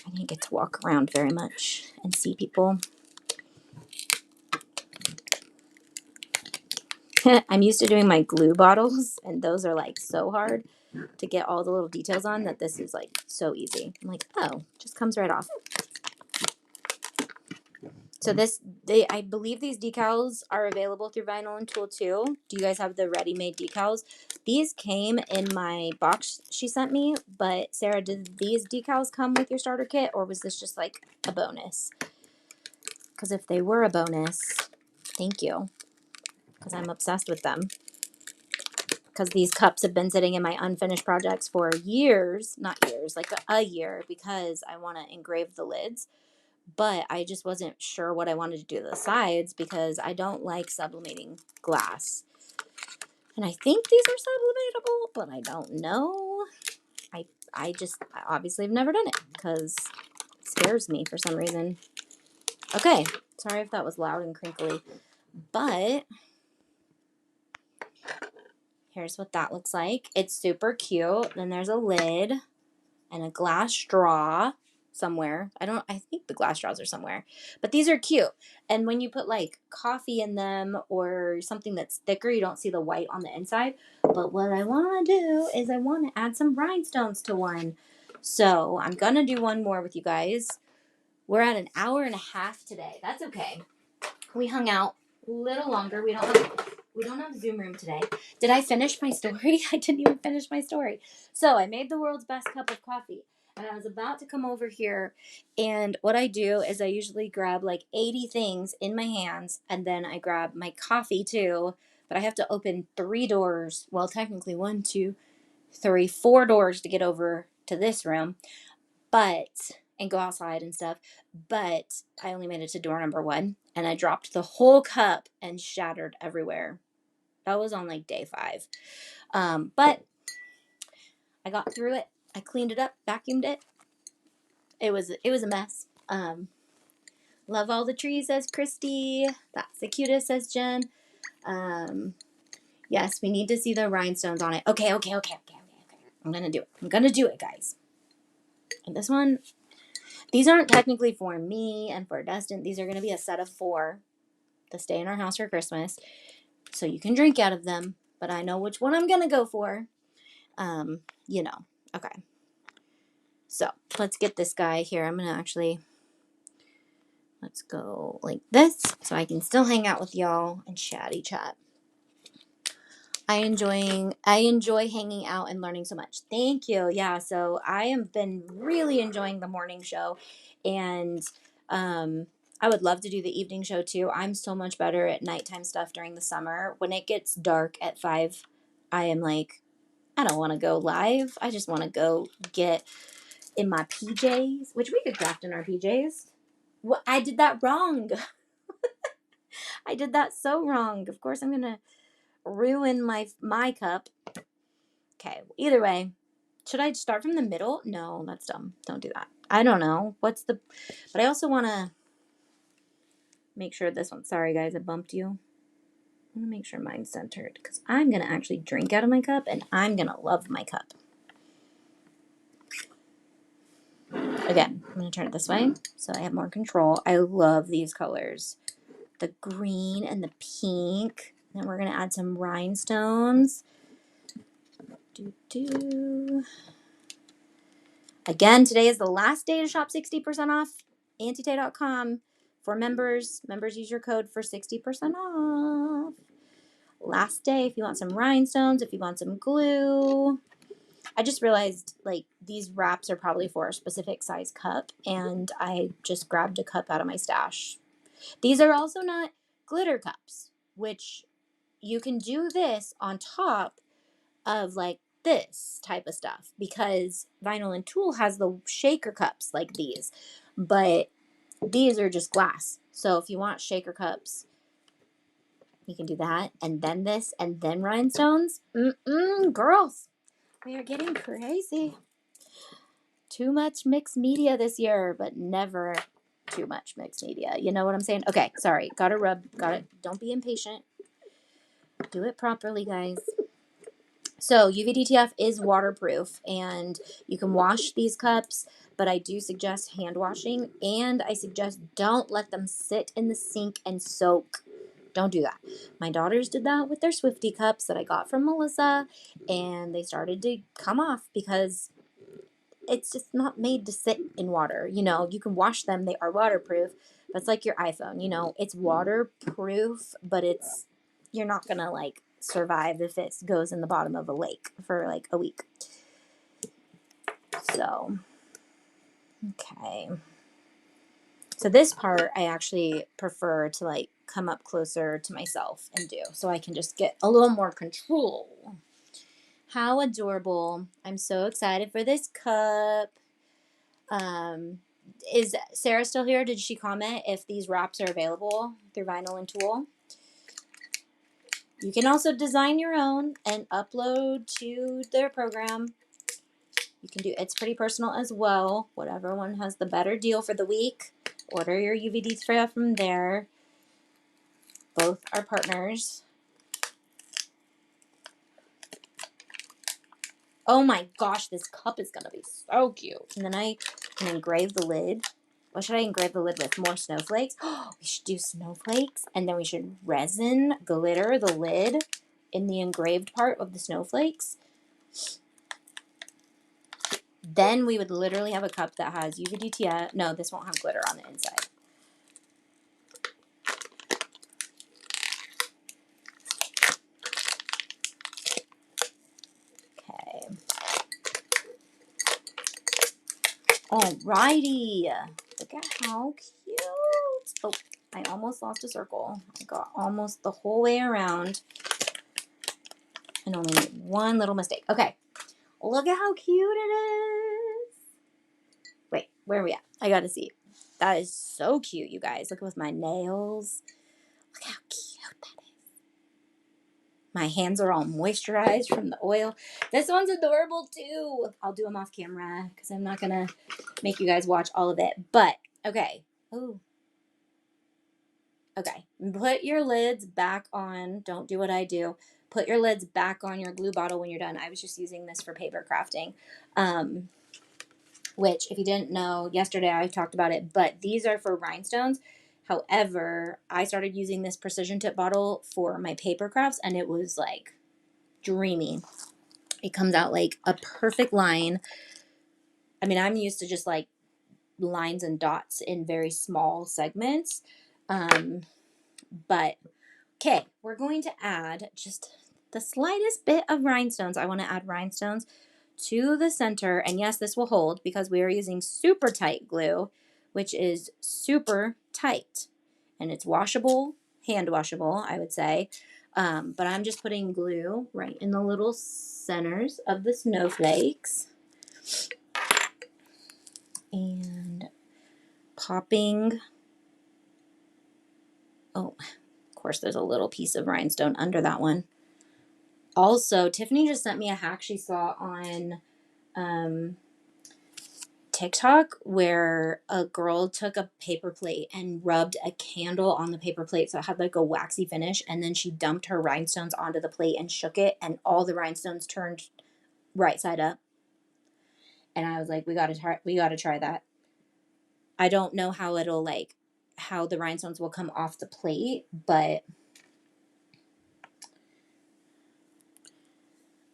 I didn't get to walk around very much and see people. I'm used to doing my glue bottles, and those are like so hard to get all the little details on, that this is like so easy. I'm like, oh, just comes right off. So I believe these decals are available through Vinyl and Tool too. Do you guys have the ready-made decals? These came in my box she sent me, but Sarah, did these decals come with your starter kit, or was this just like a bonus? Because if they were a bonus, thank you, because I'm obsessed with them. Because these cups have been sitting in my unfinished projects for years, not years, like a year, because I want to engrave the lids. But I just wasn't sure what I wanted to do to the sides, because I don't like sublimating glass. And I think these are sublimatable, but I don't know. I obviously have never done it, because it scares me for some reason. Okay, sorry if that was loud and crinkly, but here's what that looks like. It's super cute. Then there's a lid and a glass straw somewhere. I think the glass straws are somewhere. But these are cute. And when you put like coffee in them or something that's thicker, you don't see the white on the inside. But what I want to do is I want to add some rhinestones to one. So I'm going to do one more with you guys. We're at an hour and a half today. That's okay. We hung out a little longer. We don't have Zoom room today. Did I finish my story? I didn't even finish my story. So I made the world's best cup of coffee, and I was about to come over here, and what I do is I usually grab like 80 things in my hands, and then I grab my coffee too, but I have to open 3 doors. Well, technically 1, 2, 3, 4 doors to get over to this room, and go outside and stuff. But I only made it to door number 1, and I dropped the whole cup and shattered everywhere. That was on like day 5. But I got through it. I cleaned it up, vacuumed it. It was a mess. Love all the trees, says Christy. That's the cutest, says Jen. Yes, we need to see the rhinestones on it. Okay. I'm gonna do it. I'm gonna do it, guys. And this one, these aren't technically for me and for Dustin. These are gonna be a set of 4 to stay in our house for Christmas. So you can drink out of them, but I know which one I'm gonna go for. You know. Okay. So let's get this guy here. I'm gonna actually, let's go like this so I can still hang out with y'all and chatty chat. I enjoy hanging out and learning so much. Thank you. Yeah, so I have been really enjoying the morning show, and I would love to do the evening show too. I'm so much better at nighttime stuff during the summer. When it gets dark at 5, I am like, I don't want to go live. I just want to go get in my PJs, which we could craft in our PJs. Well, I did that wrong. I did that so wrong. Of course, I'm gonna ruin my cup. Okay. Either way, should I start from the middle? No, that's dumb. Don't do that. I don't know but I also want to make sure this one. Sorry, guys, I bumped you. I want to make sure mine's centered because I'm gonna actually drink out of my cup, and I'm gonna love my cup. Again, I'm gonna turn it this way so I have more control. I love these colors. The green and the pink. Then we're going to add some rhinestones. Again, today is the last day to shop 60% off. Antitay.com for members. Members use your code for 60% off. Last day if you want some rhinestones, if you want some glue. I just realized like these wraps are probably for a specific size cup, and I just grabbed a cup out of my stash. These are also not glitter cups, which you can do this on top of like this type of stuff because Vinyl and Tulle has the shaker cups like these, but these are just glass. So if you want shaker cups, you can do that, and then this, and then rhinestones. Girls, we are getting crazy. Too much mixed media this year, but never too much mixed media. You know what I'm saying? Okay, sorry. Gotta rub. Got it. Don't be impatient. Do it properly, guys. So UVDTF is waterproof, and you can wash these cups, but I do suggest hand washing, and I suggest don't let them sit in the sink and soak. Don't do that. My daughters did that with their Swifty cups that I got from Melissa, and they started to come off because it's just not made to sit in water. You know, you can wash them. They are waterproof. But it's like your iPhone, you know, it's waterproof, but you're not going to like survive if it goes in the bottom of a lake for like a week. So, okay. So this part I actually prefer to like come up closer to myself and do so I can just get a little more control. How adorable. I'm so excited for this cup. Is Sarah still here? Did she comment if these wraps are available through Vinyl and Tulle? You can also design your own and upload to their program. You can do it's pretty personal as well. Whatever one has the better deal for the week, order your UVD spray from there. Both are partners. Oh my gosh, this cup is gonna be so cute. And then I can engrave the lid. What should I engrave the lid with? More snowflakes? Oh, we should do snowflakes. And then we should resin glitter the lid in the engraved part of the snowflakes. Then we would literally have a cup that has UVDTF. No, this won't have glitter on the inside. Okay. Alrighty. Look at how cute. Oh, I almost lost a circle. I got almost the whole way around and only made one little mistake. Okay. Look at how cute it is. Wait, where are we at? I gotta see. That is so cute, you guys. Look with my nails. Look how cute that is. My hands are all moisturized from the oil. This one's adorable too. I'll do them off camera because I'm not going to make you guys watch all of it. But, okay. Ooh. Okay. Put your lids back on. Don't do what I do. Put your lids back on your glue bottle when you're done. I was just using this for paper crafting. Which, if you didn't know, yesterday I talked about it, but these are for rhinestones. However, I started using this precision tip bottle for my paper crafts, and it was like dreamy. It comes out like a perfect line. I mean, I'm used to just like lines and dots in very small segments. But okay, we're going to add just the slightest bit of rhinestones. I want to add rhinestones to the center. And yes, this will hold because we are using super tight glue, which is super tight. And it's washable, hand washable, I would say. But I'm just putting glue right in the little centers of the snowflakes. And popping. Oh, of course, there's a little piece of rhinestone under that one. Also, Tiffany just sent me a hack she saw on TikTok where a girl took a paper plate and rubbed a candle on the paper plate so it had like a waxy finish, and then she dumped her rhinestones onto the plate and shook it, and all the rhinestones turned right side up. And I was like, we gotta try that. I don't know how how the rhinestones will come off the plate, but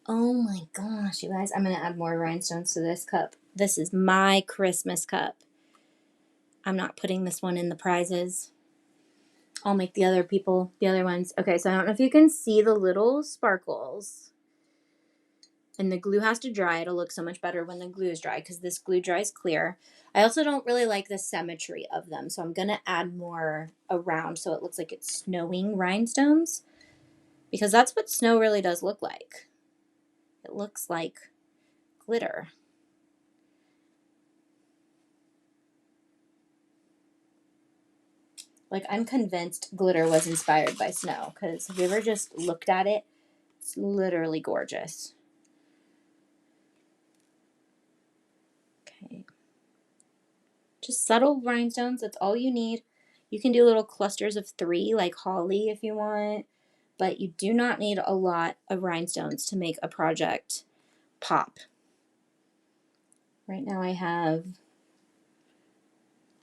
oh my gosh, you guys, I'm going to add more rhinestones to this cup. This is my Christmas cup. I'm not putting this one in the prizes. I'll make the other ones. Okay, so I don't know if you can see the little sparkles. And the glue has to dry. It'll look so much better when the glue is dry because this glue dries clear. I also don't really like the symmetry of them, so I'm going to add more around so it looks like it's snowing rhinestones because that's what snow really does look like. It looks like glitter. Like, I'm convinced glitter was inspired by snow because have you ever just looked at it? It's literally gorgeous. Okay. Just subtle rhinestones. That's all you need. You can do little clusters of 3 like holly if you want, but you do not need a lot of rhinestones to make a project pop. Right now I have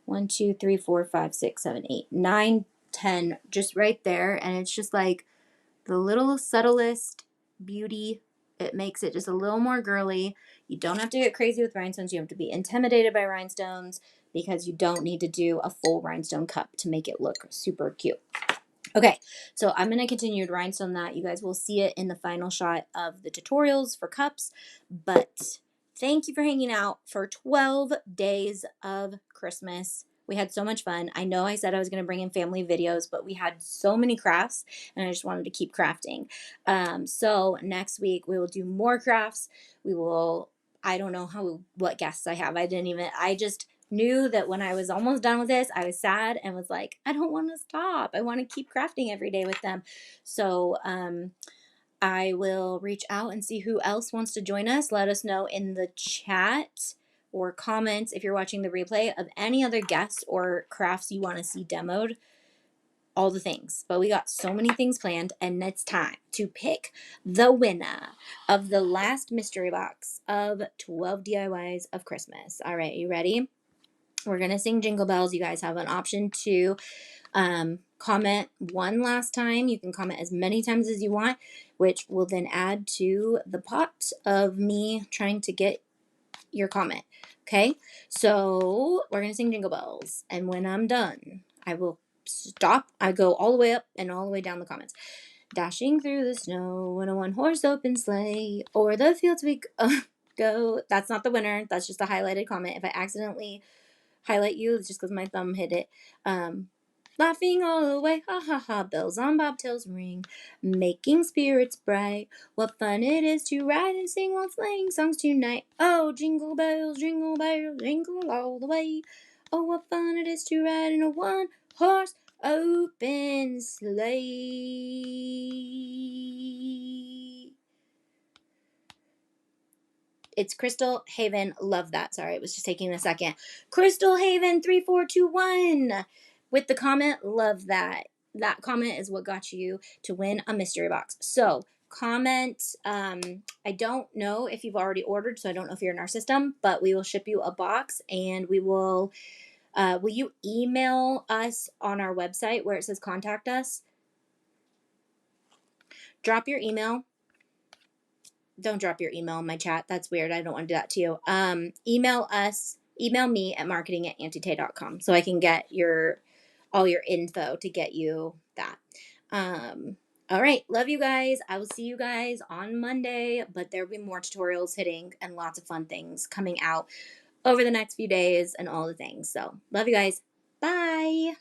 1, 2, 3, 4, 5, 6, 7, 8, 9, 10 just right there, and it's just like the little subtlest beauty. It makes it just a little more girly. You don't have to get crazy with rhinestones. You have to be intimidated by rhinestones because you don't need to do a full rhinestone cup to make it look super cute. Okay, so I'm going to continue to rhinestone that. You guys will see it in the final shot of the tutorials for cups, but thank you for hanging out for 12 days of Christmas. We had so much fun. I know I said I was going to bring in family videos, but we had so many crafts, and I just wanted to keep crafting. So next week we will do more crafts. We will, I don't know what guests I have. I just knew that when I was almost done with this, I was sad and was like, I don't want to stop. I want to keep crafting every day with them. So I will reach out and see who else wants to join us. Let us know in the chat or comments if you're watching the replay of any other guests or crafts you want to see demoed. All the things. But we got so many things planned, and it's time to pick the winner of the last mystery box of 12 DIYs of Christmas. All right, you ready? We're going to sing Jingle Bells. You guys have an option to comment one last time. You can comment as many times as you want, which will then add to the pot of me trying to get your comment. Okay, so we're going to sing Jingle Bells. And when I'm done, I will stop. I go all the way up and all the way down the comments. Dashing through the snow in a one-horse open sleigh, o'er the fields we go. That's not the winner. That's just a highlighted comment. If I accidentally highlight you, it's just because my thumb hit it. Laughing all the way, ha ha ha, bells on bobtails ring, making spirits bright. What fun it is to ride and sing while sleighing songs tonight. Oh, jingle bells, jingle all the way. Oh, what fun it is to ride in a one-horse Open slate. It's Crystal Haven. Love that. Sorry, it was just taking a second. Crystal Haven 3421 with the comment. Love that. That comment is what got you to win a mystery box. So comment. I don't know if you've already ordered, so I don't know if you're in our system, but we will ship you a box, and we will. Will you email us on our website where it says contact us? Drop your email. Don't drop your email in my chat. That's weird. I don't want to do that to you. Email us. Email me at marketing@auntie-tay.com so I can get all your info to get you that. All right. Love you guys. I will see you guys on Monday, but there'll be more tutorials hitting and lots of fun things coming out over the next few days and all the things. So love you guys. Bye.